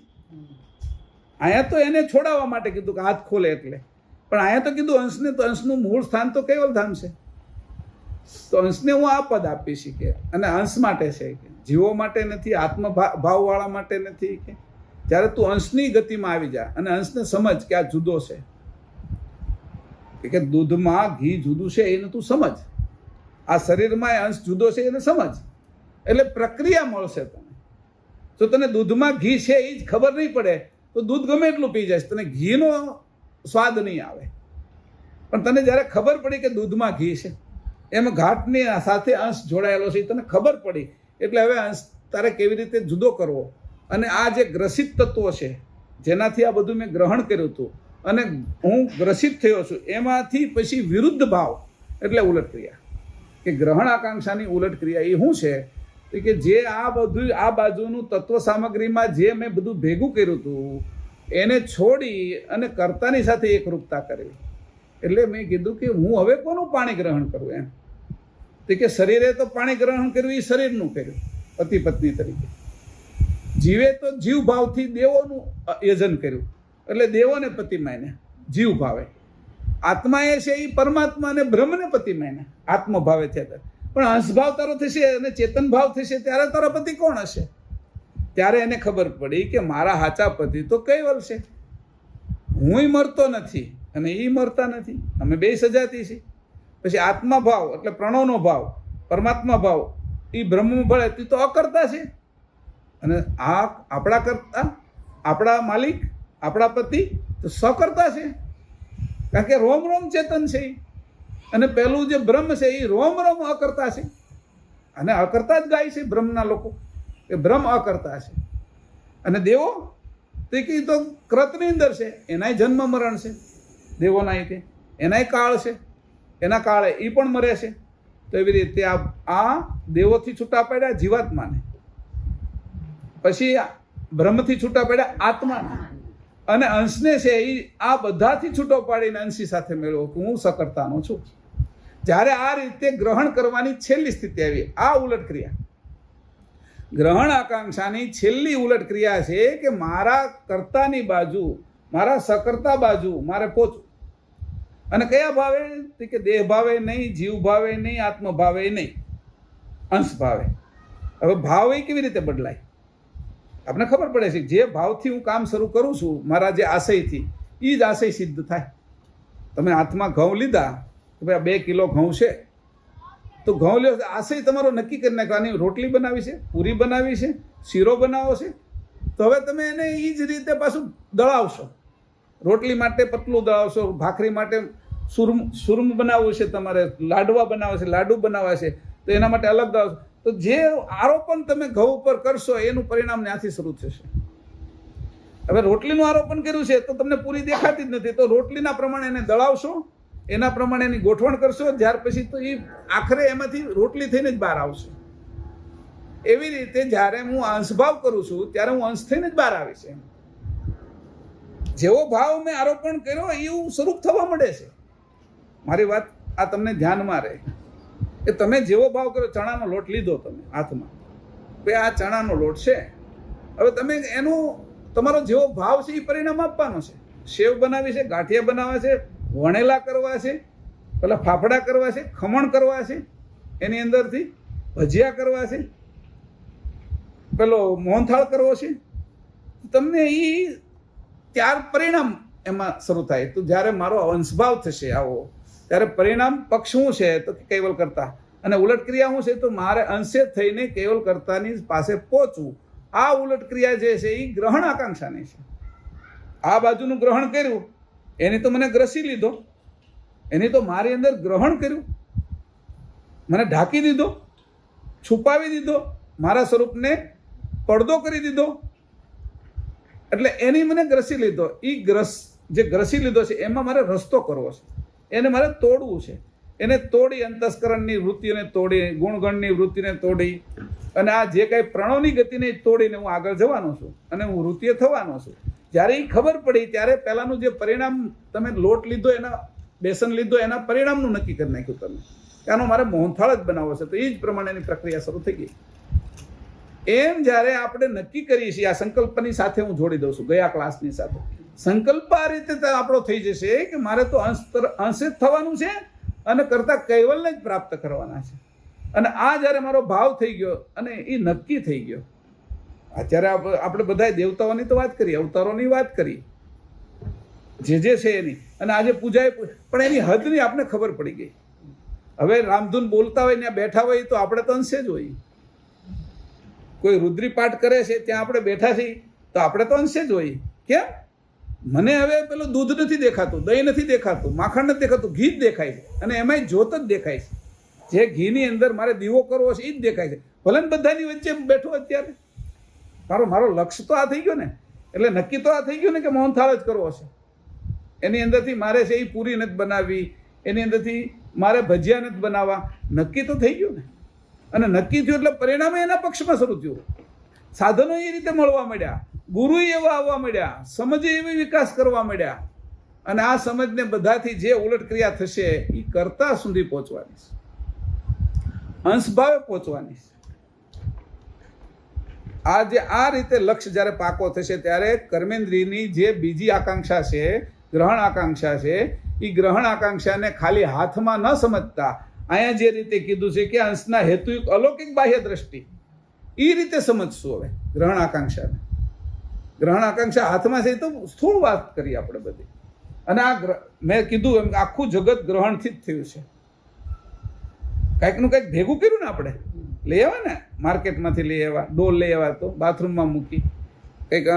અહીંયા તો એને છોડાવવા માટે કીધું કે હાથ ખોલે એટલે, પણ અહીંયા તો કીધું અંશને, તો અંશનું મૂળ સ્થાન તો કૈવલ ધામ છે. તો અંશને હું આ પદ આપીશ કે, અને અંશ માટે છે કે, જીવો માટે નથી, આત્મ ભાવવાળા માટે નથી કે. જ્યારે તું અંશની ગતિમાં આવી જા અને અંશને સમજ કે આ જુદો છે, કે દૂધમાં ઘી જુદું છે એને તું સમજ, આ શરીરમાં અંશ જુદો છે એને સમજ, એટલે પ્રક્રિયા મળશે તને. જો તને દૂધમાં ઘી છે એ જ ખબર નહીં પડે તો દૂધ ગમે એટલું પી જાય, તને ઘીનો સ્વાદ નહીં આવે. પણ તને જ્યારે ખબર પડી કે દૂધમાં ઘી છે, એમાં ઘાટની સાથે અંશ જોડાયેલો છે, તને ખબર પડી, એટલે હવે અંશ તારે કેવી રીતે જુદો કરવો. અને આ જે ગ્રસિત તત્વો છે જેનાથી આ બધું મેં ગ્રહણ કર્યું હતું અને હું ગ્રસિત થયો છું, એમાંથી પછી વિરુદ્ધ ભાવ એટલે ઉલટ ક્રિયા, કે ગ્રહણ આકાંક્ષાની ઉલટ ક્રિયા એ શું છે કે જે આ બધું આ બાજુનું તત્વ સામગ્રીમાં જે મેં બધું ભેગું કર્યું હતું એને છોડી અને કર્તાની સાથે એકરૂપતા કરવી. એટલે મેં કીધું કે હું હવે કોનું પાણી ગ્રહણ કરું એમ. તો કે શરીરે તો પાણી ગ્રહણ કર્યું એ શરીરનું કર્યું પતિ પત્ની તરીકે, જીવે તો જીવ ભાવથી દેવોનું યજન કર્યું, એટલે દેવોને પતિ માને જીવ ભાવે. આત્મા એ છે એ પરમાત્મા અને બ્રહ્મને પતિ માને આત્મ ભાવે થયા. પણ અંશભાવ તારો થશે અને ચેતન ભાવ થશે ત્યારે તારા પતિ કોણ હશે? ત્યારે એને ખબર પડી કે મારા હાચા પતિ તો કૈવલ છે, હું મરતો નથી અને એ મરતા નથી, અમે બે સજાતી છીએ. પછી આત્મા ભાવ એટલે પ્રણવનો ભાવ, પરમાત્મા ભાવ એ બ્રહ્મ ભળે તે તો અકર્તા છે, અને આ આપણા કરતા આપણા માલિક આપણા પતિ તો સકર્તા છે, કારણ કે રોમ રોમ ચેતન છે. અને પેલું જે બ્રહ્મ છે એ રોમ રોમ અકર્તા છે, અને અકર્તા જ ગાય છે બ્રહ્મના લોકો, એ બ્રહ્મ અકર્તા છે. અને દેવો તે કે તો કૃતની અંદર છે, એનાય જન્મ મરણ છે, દેવોના તે એનાય કાળ છે, એના કાળે એ પણ મરે છે. તો એવી રીતે આ દેવોથી છૂટા પડ્યા જીવાત્માને, પછી બ્રહ્મથી છૂટા પડ્યા આત્માને, અને અંશને છે એ આ બધાથી છૂટો પાડીને અંશી સાથે મેળવો કે હું સકર્તાનો છું. જ્યારે આ રીતે ગ્રહણ કરવાની છેલ્લી સ્થિતિ આવી, આ ઉલટ ક્રિયા ગ્રહણ આકાંક્ષાની છેલ્લી ઉલટ ક્રિયા છે કે મારા કર્તાની બાજુ, મારા સકર્તા બાજુ મારે પહોંચવું. અને કયા ભાવે? કે દેહ ભાવે નહીં, જીવ ભાવે નહીં, આત્મ ભાવે નહીં, અંશ ભાવે. હવે ભાવ એ કેવી રીતે બદલાય? આપણે ખબર પડે છે જે ભાવથી હું કામ શરૂ કરું છું મારા જે આશયથી, એ જ આશય સિદ્ધ થાય. તમે હાથમાં ઘઉં લીધા કે ભાઈ 2 કિલો ઘઉં છે, તો ઘઉં લ્યો, આશય તમારો નક્કી કરી નાખવાની, રોટલી બનાવી છે, પૂરી બનાવી છે, શીરો બનાવો છે, તો હવે તમે એને એ જ રીતે પાછું દળાવશો. રોટલી માટે પતલું દળાવશો, ભાખરી માટે સુરમ બનાવવું છે, તમારે લાડવા બનાવે છે, લાડુ બનાવવા છે, તો એના માટે અલગ દળાવશો. તો જે આરોપણ તમે ઘઉં ઉપર કરશો એનું પરિણામ ત્યાંથી શરૂ થશે. હવે રોટલીનું આરોપણ કર્યું છે તો તમને પૂરી દેખાતી જ નથી, તો રોટલીના પ્રમાણે એને દળાવશો, એના પ્રમાણે એની ગોઠવણ કરશો, ત્યાર પછી તો એ આખરે એમાંથી રોટલી થઈને જ બહાર આવશે. એવી રીતે જ્યારે હું અંશભાવ કરું છું ત્યારે હું અંશ થઈને જ બહાર આવીશ. જેવો ભાવ મેં આરોપણ કર્યો એવું સ્વરૂપ થવા મળે છે. મારી વાત આ તમને ધ્યાનમાં રહે કે તમે જેવો ભાવ કર્યો, ચણાનો લોટ લીધો તમે હાથમાં, ભાઈ આ ચણાનો લોટ છે, હવે તમે એનું તમારો જેવો ભાવ છે એ પરિણામ આપવાનો છે. સેવ બનાવી છે, ગાંઠિયા બનાવવા છે, વણેલા કરવા છે, પેલા ફાફડા કરવા છે, ખમણ કરવા છે, એની અંદરથી ભજીયા કરવા છે, પેલો મોહનથાળ કરવો છે, તમને એ ત્યાર પરિણામ એમાં શરૂ થાય. તો જ્યારે મારો અંશભાવ થશે આવો, ત્યારે પરિણામ પક્ષ શું છે તો કૈવલ કરતા, અને ઉલટ ક્રિયા શું છે તો મારે અંશે થઈને કૈવલ કરતાની પાસે પહોંચવું. આ ઉલટ ક્રિયા જે છે એ ગ્રહણ આકાંક્ષાની છે. આ બાજુનું ગ્રહણ કર્યું, એની તો મને ગ્રસી લીધો, એની તો મારી અંદર ગ્રહણ કર્યું, મને ઢાંકી દીધો, છુપાવી દીધો, મારા સ્વરૂપને પડદો કરી દીધો, એટલે એની મને ગ્રસી લીધો. એ જે ગ્રસી લીધો છે એમાં મારે રસ્તો કરવો છે. એને મારે તોડવું છે. એને તોડી અંતસ્કરણની વૃત્તિને તોડી, ગુણગણની વૃત્તિને તોડી, અને આ જે કાંઈ પ્રણવની ગતિને તોડીને હું આગળ જવાનો છું અને હું વૃત્તિએ થવાનો છું. જ્યારે એ ખબર પડી ત્યારે પહેલાંનું જે પરિણામ તમે લોટ લીધો, એના બેસન લીધો, એના પરિણામનું નક્કી કરી નાખ્યું તમે કે આનો મારે મોહનથાળ જ બનાવવો છે. તો એ જ પ્રમાણેની પ્રક્રિયા શરૂ થઈ ગઈ. એમ જ્યારે આપણે નક્કી કરીએ છીએ, આ સંકલ્પની સાથે હું જોડી દઉં છું, ગયા ક્લાસની સાથે. સંકલ્પ આ રીતે આપણો થઈ જશે કે મારે તો અંશે જ થવાનું છે અને કરતા કૈવલને જ પ્રાપ્ત કરવાના છે. અને આ જ્યારે મારો ભાવ થઈ ગયો અને એ નક્કી થઈ ગયો. અત્યારે આપણે બધા દેવતાઓની તો વાત કરી, અવતારોની વાત કરી, જે છે એની, અને આજે પૂજાએ, પણ એની હદની આપણે ખબર પડી ગઈ. હવે રામધૂન બોલતા હોય ત્યાં બેઠા હોય તો આપણે તો અંશે જ હોય. કોઈ રુદ્રી પાઠ કરે છે ત્યાં આપણે બેઠા છીએ તો આપણે તો અંશે જ હોય. કેમ? મને હવે પેલું દૂધ નથી દેખાતું, દહીં નથી દેખાતું, માખણ નથી દેખાતું, ઘી જ દેખાય છે. અને એમાંય જ્યોત જ દેખાય છે. જે ઘીની અંદર મારે દીવો કરવો છે એ જ દેખાય છે. ભલે ને બધાની વચ્ચે બેઠો અત્યારે, મારો લક્ષ્ય તો આ થઈ ગયો ને. એટલે નક્કી તો આ થઈ ગયું ને કે મોહનથાળ જ કરવો છે. એની અંદરથી મારે છે એ પૂરી નથી બનાવવી, એની અંદરથી મારે ભજીયા નથી બનાવવા. નક્કી તો થઈ ગયું ને. અને નક્કી થયું એટલે પરિણામે એના પક્ષમાં શરૂ થયું. સાધનો એ રીતે મળવા મળ્યા, ગુરુ એવા આવવા મળ્યા, સમજે એવી વિકાસ કરવા મળ્યા. અને આ સમજને બધાથી જે ઉલટ ક્રિયા થશે એ કરતા સુધી પહોંચવાની છે, અંશભાવે પહોંચવાની છે. આ રીતે લક્ષ્ય જ્યારે પાકો થશે ત્યારે કર્મેન્દ્રિયની જે બીજી આકાંક્ષા છે, ગ્રહણ આકાંક્ષા છે, એ ગ્રહણ આકાંક્ષાને ખાલી હાથમાં ન સમજતા, અહીંયા જે રીતે કીધું છે કે અંશના હેતુયુક્ત અલૌકિક બાહ્ય દ્રષ્ટિ, એ રીતે સમજશું હવે ગ્રહણ આકાંક્ષાને. ગ્રહણ આકાંક્ષા હાથમાં છે તો સ્થૂળ વાત કરી આપણે બધી. અને આ મેં કીધું એમ આખું જગત ગ્રહણથી જ થયું છે. કાંઈકનું કંઈક ભેગું કર્યું ને આપણે, લઈ આવ્યા ને માર્કેટમાંથી, લઈ આવ્યા ડોલ, લઈ આવ્યા તો બાથરૂમમાં મૂકી, કંઈક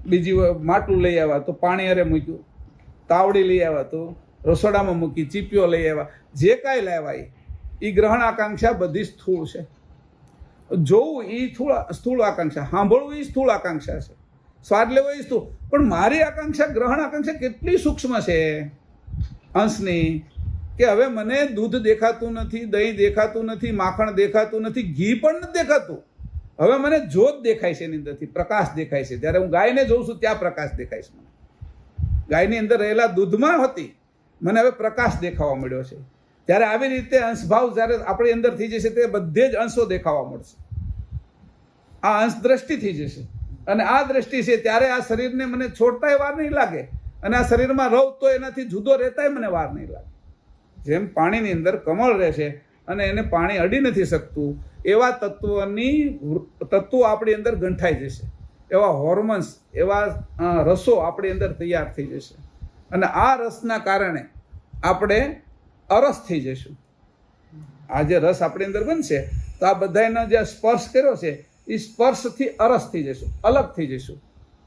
બીજી માટલું લઈ આવ્યા તો પાણી અરે મૂક્યું, તાવડી લઈ આવ્યા તો રસોડામાં મૂકી, ચીપીઓ લઈ આવ્યા, જે કાંઈ લાવ્યા એ ગ્રહણ આકાંક્ષા બધી સ્થૂળ છે. જોવું એ સ્થૂળ આકાંક્ષા, સાંભળવું એ સ્થૂળ આકાંક્ષા છે, સ્વાદ લેવો એ સ્થૂળ. પણ મારી આકાંક્ષા, ગ્રહણ આકાંક્ષા કેટલી સૂક્ષ્મ છે અંશની, કે હવે મને દૂધ દેખાતું નથી, દહીં દેખાતું નથી, માખણ દેખાતું નથી, ઘી પણ નથી દેખાતું. હવે મને જ્યોત દેખાય છે, એની અંદરથી પ્રકાશ દેખાય છે. જ્યારે હું ગાયને જોઉં છું ત્યાં પ્રકાશ દેખાય છે મને. ગાયની અંદર રહેલા દૂધમાં હતી, મને હવે પ્રકાશ દેખાવા મળ્યો છે. ત્યારે આવી રીતે અંશભાવ જ્યારે આપણી અંદર થઈ જશે તે બધે જ અંશો દેખાવા મળશે. આ અંશ દ્રષ્ટિ થઈ જશે. અને આ દ્રષ્ટિ છે ત્યારે આ શરીરને મને છોડતાય વાર નહીં લાગે, અને આ શરીરમાં રહું તો એનાથી જુદો રહેતાય મને વાર નહીં લાગે. જેમ પાણીની અંદર કમળ રહે છે અને એને પાણી અડી નથી શકતું, એવા તત્વો આપણી અંદર ગંઠાઈ જશે. એવા હોર્મોન્સ, એવા રસો આપણી અંદર તૈયાર થઈ જશે. અને આ રસના કારણે આપણે અરસ થઈ જઈશું. આ જે રસ આપણી અંદર બનશે તો આ બધાનો જે સ્પર્શ કર્યો છે એ સ્પર્શથી અરસ થઈ જઈશું, અલગ થઈ જઈશું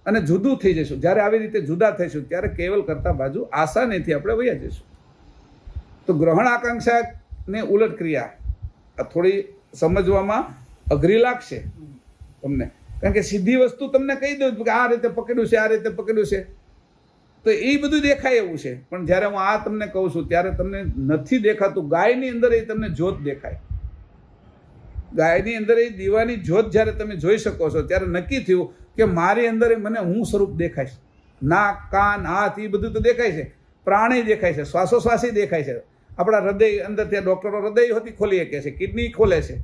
અને જુદું થઈ જઈશું. જ્યારે આવી રીતે જુદા થઈશું ત્યારે કેવલ કરતા બાજુ આસાનીથી આપણે વયા જઈશું. તો ગ્રહણ આકાંક્ષાને ઉલટ ક્રિયા થોડી સમજવામાં અઘરી લાગશે તમને, કારણ કે સીધી વસ્તુ તમને કહી દઉં કે આ રીતે પકડ્યું છે, આ રીતે પકડ્યું છે, તો એ બધું દેખાય એવું છે. પણ જ્યારે હું આ તમને કહું છું ત્યારે તમને નથી દેખાતું. ગાયની અંદર એ તમને જ્યોત દેખાય. ગાયની અંદર એ દીવાની જ્યોત જ્યારે તમે જોઈ શકો છો ત્યારે નક્કી થયું કે મારી અંદર મને હું સ્વરૂપ દેખાય છે. નાક, કાન, હાથ એ બધું તો દેખાય છે, પ્રાણી દેખાય છે, શ્વાસોશ્વાસી દેખાય છે. આપણા હૃદય અંદર ત્યાં ડૉક્ટરો હૃદય હોતી ખોલી શકે છે, કિડની ખોલે છે,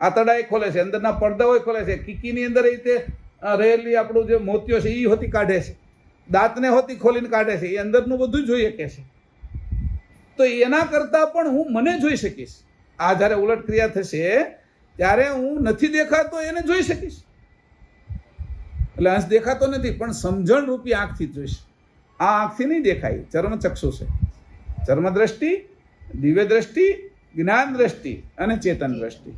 આંતરડાએ ખોલે છે, અંદરના પડદાઓ ખોલે છે, કીકીની અંદર એ રીતે રહેલી આપણું જે મોતિયો છે એ હોતી કાઢે છે, દાંતને હોતી ખોલીને કાઢે છે, એ અંદરનું બધું જોઈ શકે છે. તો એના કરતાં પણ હું મને જોઈ શકીશ. આ જ્યારે ઉલટ ક્રિયા થશે ત્યારે હું નથી દેખાતો એને જોઈ શકીશ. એટલે અંશ દેખાતો નથી પણ સમજણ રૂપી આંખથી જ જોઈશ. આ આંખથી નહીં દેખાય, ચર્મચક્ષુ છે. ચર્મ દ્રષ્ટિ, દિવ્ય દ્રષ્ટિ, જ્ઞાન દ્રષ્ટિ અને ચેતન દ્રષ્ટિ.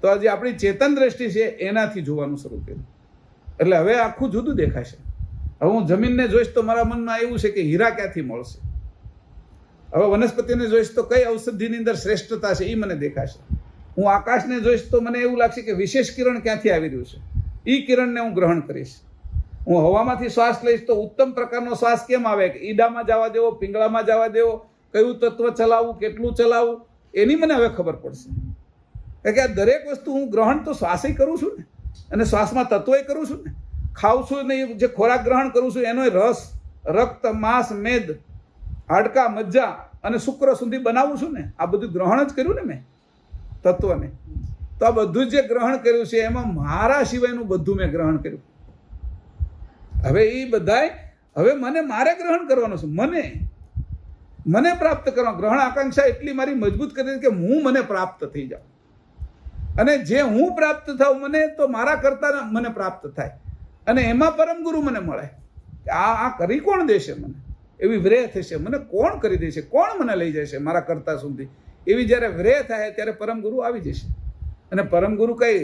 તો આજે આપણી ચેતન દ્રષ્ટિ છે એનાથી જોવાનું શરૂ કર્યું. એટલે હવે આખું જુદું દેખાશે. હવે હું જમીનને જોઈશ તો મારા મનમાં એવું છે કે હીરા ક્યાંથી મળશે. હવે વનસ્પતિને જોઈશ તો કઈ ઔષધિની અંદર શ્રેષ્ઠતા છે એ મને દેખાશે. હું આકાશને જોઈશ તો મને એવું લાગશે કે વિશેષ કિરણ ક્યાંથી આવી રહ્યું છે, એ કિરણને હું ગ્રહણ કરીશ. હું હવામાંથી શ્વાસ લઈશ તો ઉત્તમ પ્રકારનો શ્વાસ કેમ આવે, કે ઈડામાં જવા દેવો, પિંગળામાં જવા દેવો, કયું તત્વ ચલાવવું, કેટલું ચલાવવું, એની મને હવે ખબર પડશે. કારણ કે આ દરેક વસ્તુ હું ગ્રહણ તો શ્વાસે કરું છું ને, અને શ્વાસમાં તત્વોય કરું છું ને. ખાઉં છું ને જે ખોરાક ગ્રહણ કરું છું એનો રસ, રક્ત, માંસ, મેદ, હાડકા, મજ્જા અને શુક્ર સુધી બનાવું છું ને. આ બધું ગ્રહણ જ કર્યું ને મેં તત્વને. તો આ બધું જે ગ્રહણ કર્યું છે એમાં મારા સિવાયનું બધું મેં ગ્રહણ કર્યું. હવે એ બધાય હવે મારે ગ્રહણ કરવાનું છે. મને પ્રાપ્ત કરવાનું. ગ્રહણ આકાંક્ષા એટલી મારી મજબૂત કરી કે હું મને પ્રાપ્ત થઈ જાઉં, અને જે હું પ્રાપ્ત થાઉં મને તો મારા કરતા મને પ્રાપ્ત થાય, અને એમાં પરમ ગુરુ મને મળે. આ કરી કોણ દેશે મને? એવી વ્રેહ થશે, મને કોણ કરી દેશે, કોણ મને લઈ જશે મારા કરતા સુધી? એવી જ્યારે વ્રેહ થાય ત્યારે પરમ ગુરુ આવી જશે. અને પરમ ગુરુ કઈ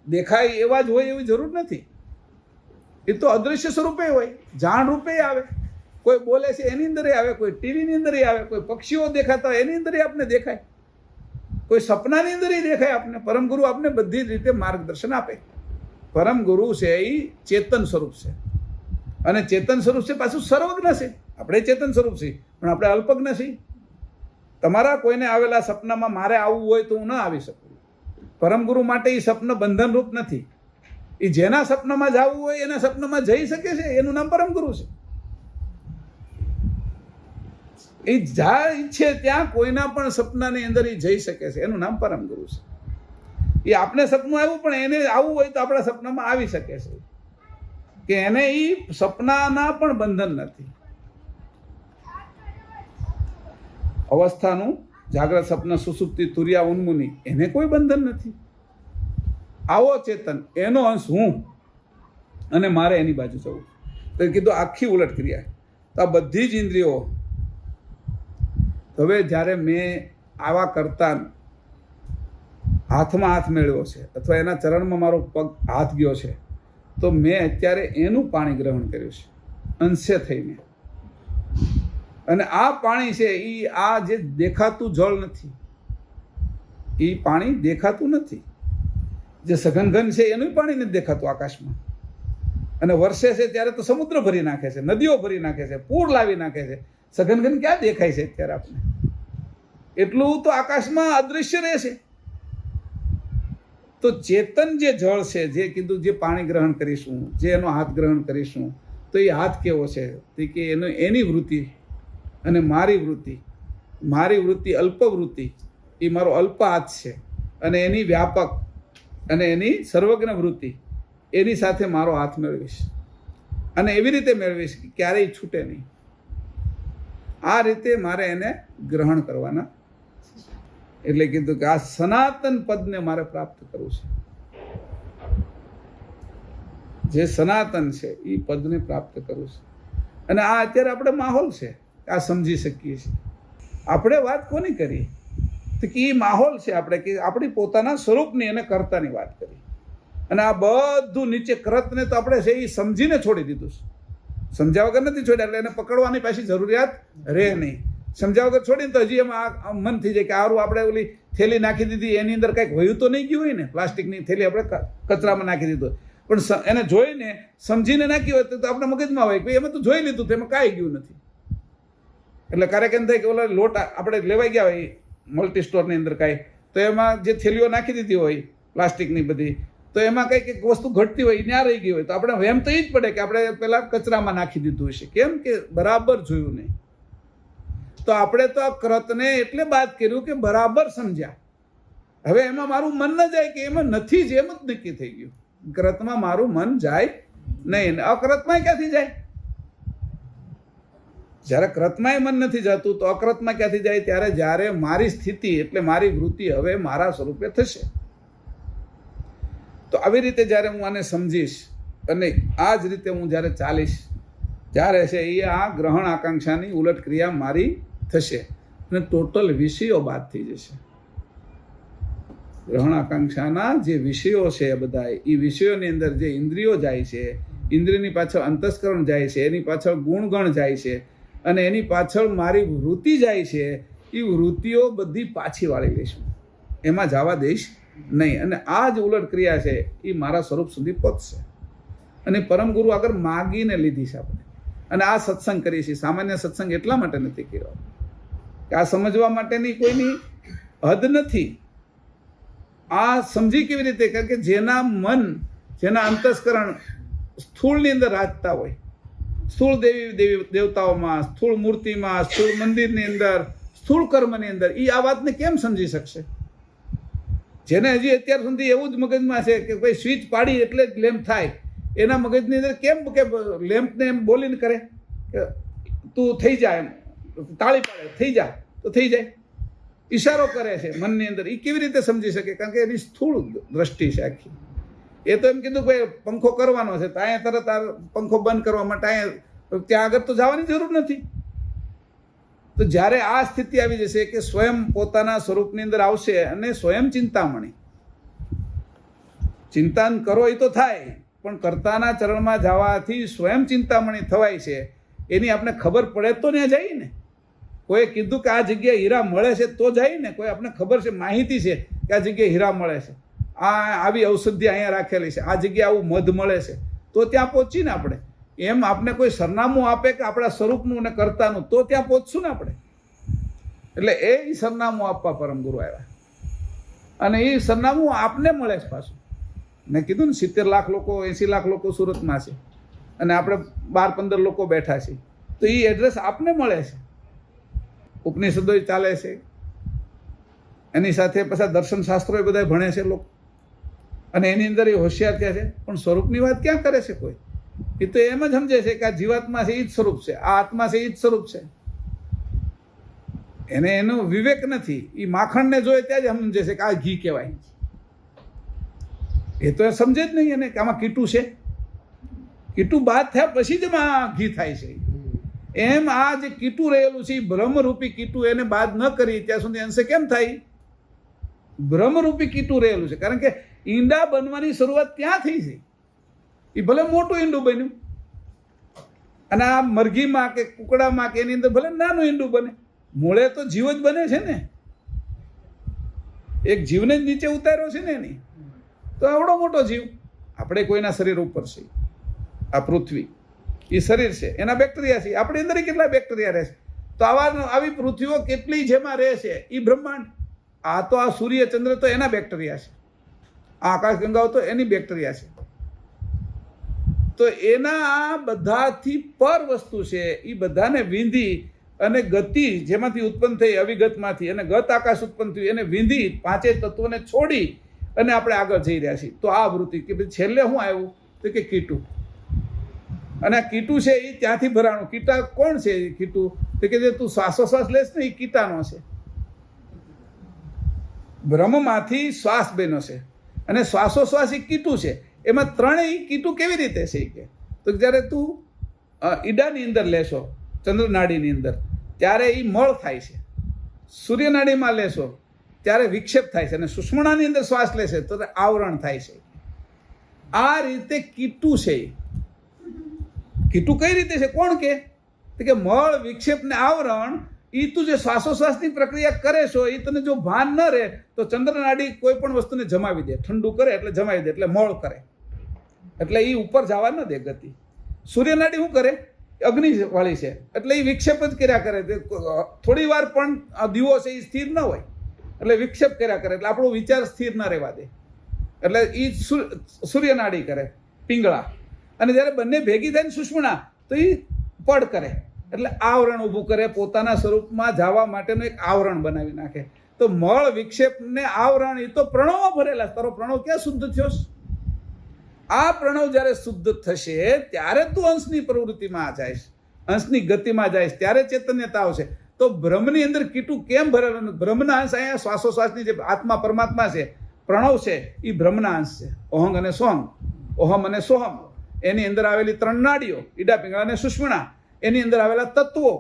દેખાય એવા જ હોય એવી જરૂર નથી. એ તો અદૃશ્ય સ્વરૂપે હોય, જાણ રૂપે આવે. કોઈ બોલે છે એની અંદર આવે, કોઈ ટીવીની અંદર આવે, કોઈ પક્ષીઓ દેખાતા હોય એની અંદર આપને દેખાય, કોઈ સપનાની અંદર દેખાય આપને. પરમ ગુરુ આપને બધી રીતે માર્ગદર્શન આપે. પરમ ગુરુ છે એ ચેતન સ્વરૂપ છે, અને ચેતન સ્વરૂપ છે પાછું સર્વજ્ઞ છે. આપણે ચેતન સ્વરૂપ છીએ પણ આપણે અલ્પજ્ઞ છીએ. તમારા કોઈને આવેલા સપનામાં મારે આવવું હોય તો હું ન આવી શકું. પરમ ગુરુ માટે એ સ્વપ્ન બંધનરૂપ નથી. એ જેના સપનામાં જવું હોય એના સપનામાં જઈ શકે છે. એનું નામ પરમ ગુરુ છે. એ જ્યાં ઈચ્છે ત્યાં કોઈના પણ સપનાની અંદર એ જઈ શકે છે. એનું નામ પરમ ગુરુ છે. એ આપણે સપનું આવ્યું પણ એને આવવું હોય તો આપણા સપનામાં આવી શકે છે. કે એને એ સપનાના પણ બંધન નથી. અવસ્થાનું જાગ્રત, સપના, સુસુપ્તિ, તુર્યા, ઉન્મુની, એને કોઈ બંધન નથી. આવો ચેતન, એનો અંશ હું, અને મારે એની બાજુ જવું. તો કીધું આખી ઉલટ ક્રિયા. તો આ બધી જ ઇન્દ્રિયો હવે જ્યારે મેં આવા કરતા હાથમાં હાથ મેળવ્યો છે, અથવા એના ચરણમાં મારો પગ હાથ ગયો છે, તો મેં અત્યારે એનું પાણી ગ્રહણ કર્યું છે અંશે થઈને. અને આ પાણી છે એ આ જે દેખાતું જળ નથી, એ પાણી દેખાતું નથી. જે સઘન ઘન છે એનું પાણી નથી દેખાતું આકાશમાં. અને વર્ષે છે ત્યારે તો સમુદ્ર ભરી નાખે છે, નદીઓ ભરી નાખે છે, પૂર લાવી નાખે છે. સઘન ઘન ક્યાં દેખાય છે અત્યારે આપણે? એટલું તો આકાશમાં અદૃશ્ય રહે છે. તો ચેતન જે જળ છે, જે કીધું જે પાણી ગ્રહણ કરીશું, જે એનો હાથ ગ્રહણ કરીશું, તો એ હાથ કેવો છે? તો કે એની વૃત્તિ અને મારી વૃત્તિ અલ્પ વૃત્તિ, એ મારો અલ્પ હાથ છે. અને એની વ્યાપક અને એની સર્વજ્ઞ વૃત્તિ, એની સાથે મારો હાથ મેળવીશ. અને એવી રીતે મેળવીશ કે ક્યારેય છૂટે નહીં. આ રીતે મારે એને ગ્રહણ કરવાના. એટલે કીધું કે આ સનાતન પદને મારે પ્રાપ્ત કરવું છે. જે સનાતન છે એ પદને પ્રાપ્ત કરવું છે. અને આ અત્યારે આપણે માહોલ છે, આ સમજી શકીએ છીએ. આપણે વાત કોની કરી? તો કે એ માહોલ છે. આપણે કે આપણી પોતાના સ્વરૂપની અને કર્તાની વાત કરી. અને આ બધું નીચે કૃતને તો આપણે છે એ સમજીને છોડી દીધું છે. સમજ્યા વગર નથી છોડ્યા. એટલે એને પકડવાની પાછી જરૂરિયાત રહે નહીં. સમજ્યા વગર છોડીને તો હજી એમાં મન થઈ જાય કે આરું આપણે ઓલી થેલી નાખી દીધી, એની અંદર કંઈક વયું તો નહીં ગયું હોય ને. પ્લાસ્ટિકની થેલી આપણે કચરામાં નાખી દીધું, પણ એને જોઈને સમજીને નાખી હોય તો આપણે મગજમાં હોય કે એમાં તો જોઈ લીધું, તેમાં કાંઈ ગયું નથી. એટલે ક્યારેક એમ થાય કે ઓલા લોટ આપણે લેવાઈ ગયા હોય મલ્ટી સ્ટોરની અંદર કાંઈ, તો એમાં જે થેલીઓ નાખી દીધી હોય પ્લાસ્ટિકની બધી, તો એમાં કંઈક વસ્તુ ઘટતી હોય, ત્યાં રહી ગઈ હોય, તો આપણે એમ તો એ જ પડે કે આપણે પહેલાં કચરામાં નાખી દીધું હશે. કેમ કે બરાબર જોયું નહીં. તો આપણે તો આ કૃતને એટલે બાદ કર્યું કે બરાબર સમજ્યા. હવે એમાં મારું મન ન જાય કે એમાં નથી જ, એમ જ નક્કી થઈ ગયું. કૃતમાં મારું મન જાય નહીં, અકૃતમાં ક્યાંથી જાય? જ્યારે કૃતમાંય મન નથી જતું તો અકૃતમાં ક્યાંથી જાય? ત્યારે જ્યારે મારી સ્થિતિ એટલે મારી વૃત્તિ હવે મારા સ્વરૂપે થશે. તો આવી રીતે જ્યારે હું આને સમજીશ અને આ જ રીતે હું જ્યારે ચાલીશ, ત્યારે છે એ આ ગ્રહણ આકાંક્ષાની ઉલટ ક્રિયા મારી થશે અને ટોટલ વિષયો બાદ થઈ જશે. ગ્રહણ આકાંક્ષાના જે વિષયો છે બધા, એ વિષયોની અંદર જે ઇન્દ્રિયો જાય છે, ઇન્દ્રિયની પાછળ અંતસ્કરણ જાય છે, એની પાછળ ગુણગણ જાય છે, અને એની પાછળ મારી વૃત્તિ જાય છે. એ વૃત્તિઓ બધી પાછી વાળી લઈશું, એમાં જવા દઈશ નહીં. અને આ જ ઉલટ ક્રિયા છે એ મારા સ્વરૂપ સુધી પહોંચશે. અને પરમ ગુરુ આગળ માગીને લીધી છે આપણે. અને આ સત્સંગ કરીએ છીએ. સામાન્ય સત્સંગ એટલા માટે નથી કર્યો કે આ સમજવા માટેની કોઈની હદ નથી. આ સમજી કેવી રીતે? કારણ કે જેના મન, જેના અંતસ્કરણ સ્થૂળની અંદર રાજતા હોય, સ્થૂળ દેવતાઓમાં, સ્થૂળ મૂર્તિમાં, સ્થૂળ મંદિરની અંદર, સ્થૂળ કર્મની અંદર, એ આ વાતને કેમ સમજી શકશે? જેને હજી અત્યાર સુધી એવું જ મગજમાં છે કે ભાઈ સ્વિચ પાડી એટલે જ લેમ્પ થાય, એના મગજની અંદર કેમ કે લેમ્પને એમ બોલીને કરે કે તું થઈ જા, એમ તાળી પાડે થઈ જા તો થઈ જાય, ઈશારો કરે છે મનની અંદર. એ કેવી રીતે સમજી શકે? કારણ કે એની સ્થૂળ દ્રષ્ટિ છે આખી. એ તો એમ કીધું ભાઈ પંખો કરવાનો છે તો અહીંયા તરત આ પંખો બંધ કરવા માટે અહીંયા ત્યાં આગળ તો જવાની જરૂર નથી. તો જ્યારે આ સ્થિતિ આવી જશે કે સ્વયં પોતાના સ્વરૂપની અંદર આવશે અને સ્વયં ચિંતામણી, ચિંતન કરો એ તો થાય, પણ કર્તાના ચરણમાં જવાથી સ્વયં ચિંતામણી થવાય છે, એની આપણે ખબર પડે તો ત્યાં જઈએ ને. કોઈ કીધું કે આ જગ્યાએ હીરા મળે છે તો જાય ને. કોઈ આપણે ખબર છે, માહિતી છે કે આ જગ્યાએ હીરા મળે છે, આવી ઔષધિ અહીંયા રાખેલી છે, આ જગ્યાએ આવું મધ મળે છે, તો ત્યાં પહોંચીને આપણે. એમ આપણે કોઈ સરનામું આપે કે આપણા સ્વરૂપનું ને કર્તાનું, તો ત્યાં પહોંચશું ને આપણે. એટલે એ સરનામું આપવા પરમ ગુરુ આવ્યા, અને એ સરનામું આપને મળે છે પાછું. મેં કીધું ને 70 લાખ લોકો, 80 લાખ લોકો સુરતમાં છે અને આપણે 12-15 લોકો બેઠા છીએ, તો એ એડ્રેસ આપને મળે છે. ઉપનિષદો ચાલે છે, એની સાથે પાછા દર્શન શાસ્ત્રો એ બધા ભણે છે લોકો, અને એની અંદર એ હોશિયાર થયા છે. પણ સ્વરૂપની વાત ક્યાં કરે છે કોઈ? એ તો એમ જ સમજે છે કે આ જીવાત્મા છે એ જ સ્વરૂપ છે, આ આત્મા છે એ જ સ્વરૂપ છે. એને એનો વિવેક નથી. એ માખણને જોઈએ ત્યાં જ સમજે છે કે આ ઘી કહેવાય. એ તો સમજે જ નહીં એને કે આમાં કીટું છે. કીટું બાદ થયા પછી જ એમાં ઘી થાય છે. એમ આ જે કીટું રહેલું છે એ બ્રહ્મરૂપી કીટું, એને બાદ ન કરી ત્યાં સુધી અંશે કેમ થાય? બ્રહ્મરૂપી કીટું રહેલું છે. કારણ કે ઈંડા બનવાની શરૂઆત ત્યાં થઈ છે. એ ભલે મોટું ઈંડું બન્યું, અને આ મરઘીમાં કે કુકડામાં કે એની અંદર ભલે નાનું ઈંડું બને, મૂળે તો જીવ જ બને છે ને. એક જીવને જ નીચે ઉતાર્યો છે ને એની, તો આવડો મોટો જીવ. આપણે કોઈના શરીર ઉપર છે, આ પૃથ્વી એ શરીર છે, એના બેક્ટેરિયા છે, આપણી અંદર કેટલા બેક્ટેરિયા રહે છે. તો આવી પૃથ્વીઓ કેટલી જેમાં રહે છે એ બ્રહ્માંડ. આ તો આ સૂર્ય ચંદ્ર તો એના બેક્ટેરિયા છે, આ આકાશ ગંગાઓ તો એની બેક્ટેરિયા છે. તો એના આ બધાથી પર વસ્તુ છે, એ બધાને વીંધી અને ગતિ જેમાંથી ઉત્પન્ન થઈ અવિગતમાંથી, અને ગત આકાશ ઉત્પન્ન થયું, એને વીંધી 5 તત્વોને છોડી અને આપણે આગળ જઈ રહ્યા છીએ. તો આ વૃત્તિ કે ભાઈ છેલ્લે શું આવ્યું? તો કે કીટું. અને આ કીટું છે એ ત્યાંથી ભરાણું. કીટા કોણ છે? કીટું તો કે જે તું શ્વાસોશ્વાસ લેશ ને એ કીટાનો છે. બ્રહ્મમાંથી શ્વાસ બન્યો છે, અને શ્વાસોશ્વાસ એ કીટું છે. એમાં ત્રણેય કીટું કેવી રીતે છે કે? તો જ્યારે તું ઈડાની અંદર લેશો, ચંદ્રનાડીની અંદર, ત્યારે એ મળ થાય છે. સૂર્યનાડીમાં લેશો ત્યારે વિક્ષેપ થાય છે, અને સુષુમ્નાની અંદર શ્વાસ લેશે તો આવરણ થાય છે. આ રીતે કીટું છે. કીટું કઈ રીતે છે? કોણ કે? કે મળ, વિક્ષેપ ને આવરણ. એ તું જે શ્વાસોશ્વાસની પ્રક્રિયા કરે છો, એ તને જો ભાન ન રહે તો ચંદ્રનાડી કોઈ પણ વસ્તુને જમાવી દે. ઠંડુ કરે એટલે જમાવી દે, એટલે મળ કરે, એટલે એ ઉપર જવા ન દે ગતિ. સૂર્યનાડી શું કરે? અગ્નિ વાળી છે, એટલે એ વિક્ષેપ જ કર્યા કરે. થોડી વાર પણ દીવો છે એ સ્થિર ન હોય, એટલે વિક્ષેપ કર્યા કરે, એટલે આપણો વિચાર સ્થિર ન રહેવા દે. એટલે એ સૂર્યનાડી કરે, પિંગળા. અને જ્યારે બંને ભેગી થઈને સુષુમ્ના, તો એ પડ કરે, એટલે આવરણ ઊભું કરે. પોતાના સ્વરૂપમાં જવા માટેનું એક આવરણ બનાવી નાખે. તો મળ, વિક્ષેપ ને આવરણ એ તો પ્રણવમાં ભરેલા. તારો પ્રણવ ક્યાં શુદ્ધ થયો? આ પ્રણવ જ્યારે શુદ્ધ થશે ત્યારે તું અંશની પ્રવૃત્તિમાં જઈશ, અંશની ગતિમાં જઈશ, ત્યારે ચૈતન્યતા આવશે. તો બ્રહ્મની અંદર કીટું કેમ ભરેલું? બ્રહ્મના અંશ અહીંયા શ્વાસોશ્વાસની જે આત્મા પરમાત્મા છે, પ્રણવ છે, એ બ્રહ્મના અંશ છે. ઓહંગ અને સોંગ, ઓહમ અને સોહમ, એની અંદર આવેલી 3 નાડીઓ, ઈડા, પિંગળા અને સુષુમ્ના, એની અંદર આવેલા તત્વો,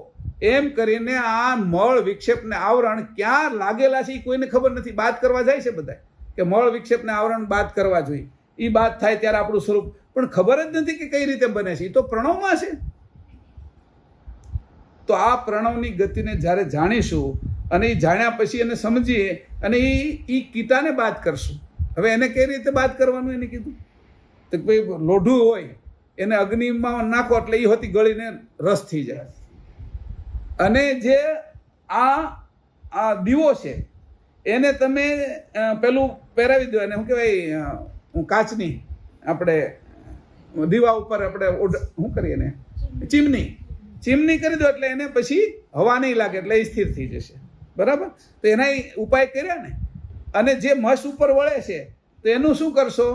એમ કરીને આ મળ, વિક્ષેપ ને આવરણ ક્યાં લાગેલા છે એ કોઈને ખબર નથી. બાદ કરવા જાય છે બધા કે મળ, વિક્ષેપ ને આવરણ બાદ કરવા જોઈએ. એ બાદ થાય ત્યારે આપણું સ્વરૂપ, પણ ખબર જ નથી કે કઈ રીતે બને છે. એ તો પ્રણવમાં છે. તો આ પ્રણવની ગતિને જ્યારે જાણીશું, અને એ જાણ્યા પછી એને સમજીએ, અને એ કીટાને બાદ કરશું. હવે એને કઈ રીતે બાદ કરવાનું એને કીધું? તો ભાઈ લોઢું હોય એને અગ્નિમાં નાખો એટલે એ હોતી ગળીને રસ થઈ જાય. અને જે આ દીવો છે એને તમે પેલું પહેરાવી દો, અને શું કહેવાય, કાચની આપણે દીવા ઉપર આપણે શું કરીએ ને, ચીમની કરી દો એટલે એને પછી હવા નહીં લાગે, એટલે એ સ્થિર થઈ જશે. બરાબર? તો એના ઉપાય કર્યા ને. અને જે મસ ઉપર વળે છે તો એનું શું કરશો,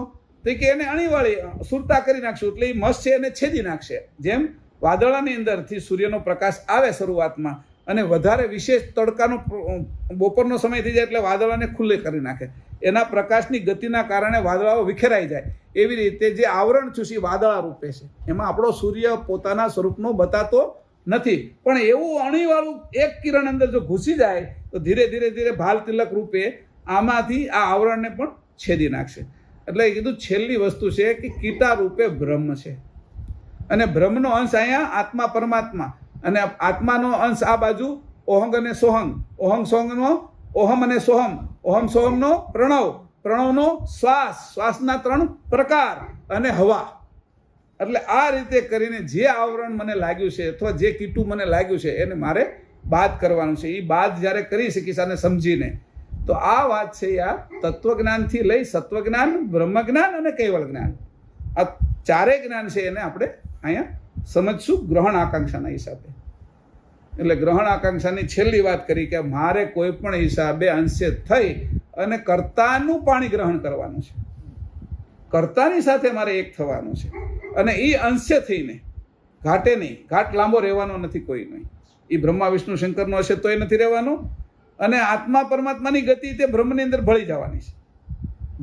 તો કે એને અણીવાળી સુરતા કરી નાખશું, એટલે એ મસ છે એને છેદી નાખશે. જેમ વાદળાની અંદરથી સૂર્યનો પ્રકાશ આવે શરૂઆતમાં, અને વધારે વિશેષ તડકાનો બપોરનો સમય થઈ જાય એટલે વાદળાને ખુલ્લે કરી નાખે, એના પ્રકાશની ગતિના કારણે વાદળાઓ વિખેરાઈ જાય. એવી રીતે જે આવરણ છે એ વાદળા રૂપે છે. એમાં આપણો સૂર્ય પોતાના સ્વરૂપનો બતાતો નથી, પણ એવું અણીવાળું એક કિરણ અંદર જો ઘૂસી જાય તો ધીરે ધીરે ધીરે ભાલ તિલક રૂપે આમાંથી આ આવરણને પણ છેદી નાખશે. એટલે કીધું છેલ્લી વસ્તુ છે કે કીટા રૂપે બ્રહ્મ છે, અને બ્રહ્મનો અંશ અહીંયા આત્મા પરમાત્મા, અને આત્માનો અંશ આ બાજુ ઓહંગ અને સોહંગ, ઓહંગ સોહંગનો ઓહમ અને સોહમ, ઓહમ સોહમનો પ્રણવ, પ્રણવનો શ્વાસ, શ્વાસના 3 પ્રકાર, અને હવા. એટલે આ રીતે કરીને જે આવરણ મને લાગ્યું છે અથવા જે કીટું મને લાગ્યું છે એને મારે બાદ કરવાનું છે. એ બાદ જ્યારે કરી શકીશ આને સમજીને, તો આ વાત છે આ તત્વજ્ઞાનથી લઈ સત્વજ્ઞાન, બ્રહ્મજ્ઞાન અને કૈવલ જ્ઞાન, આ ચારેય જ્ઞાન છે એને આપણે અહીંયા સમજશું ગ્રહણ આકાંક્ષાના હિસાબે. એટલે ગ્રહણ આકાંક્ષાની છેલ્લી વાત કરી કે મારે કોઈ પણ હિસાબે અંશે થઈ અને કર્તાનું પાણી ગ્રહણ કરવાનું છે, કર્તાની સાથે મારે એક થવાનું છે, અને એ અંશે થઈને ઘાટે નહીં, ઘાટ લાંબો રહેવાનો નથી કોઈ નહીં. એ બ્રહ્મા વિષ્ણુ શંકરનો હશે તોય નથી રહેવાનો, અને આત્મા પરમાત્માની ગતિ તે બ્રહ્મની અંદર ભળી જવાની છે.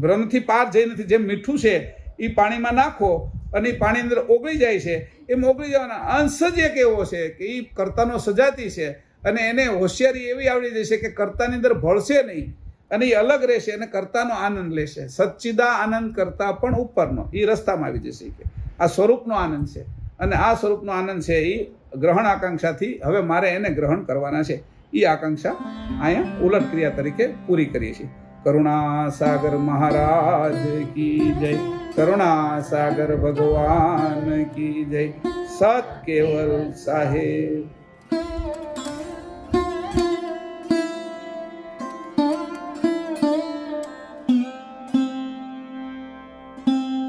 બ્રહ્મથી પાર જઈ નથી. જેમ મીઠું છે એ પાણીમાં નાખો અને એ પાણી અંદર ઓગળી જાય છે, એમ ઓગળી જવાના અંશ જ એક એવો છે કે એ કર્તાનો સજાતી છે, અને એને હોશિયારી એવી આવડી જશે કે કર્તાની અંદર ભળશે નહીં, અને એ અલગ રહેશે અને કર્તાનો આનંદ લેશે. સચ્ચિદા આનંદ કરતા પણ ઉપરનો એ રસ્તામાં આવી જશે કે આ સ્વરૂપનો આનંદ છે, અને આ સ્વરૂપનો આનંદ છે એ ગ્રહણ આકાંક્ષાથી હવે મારે એને ગ્રહણ કરવાના છે. એ આકાંક્ષા અહીંયા ઉલટ ક્રિયા તરીકે પૂરી કરીએ છીએ. કરુણા સાગર મહારાજ કી જય, કરુણા સાગર ભગવાન કી જય, સત કેવલ સાહેબ.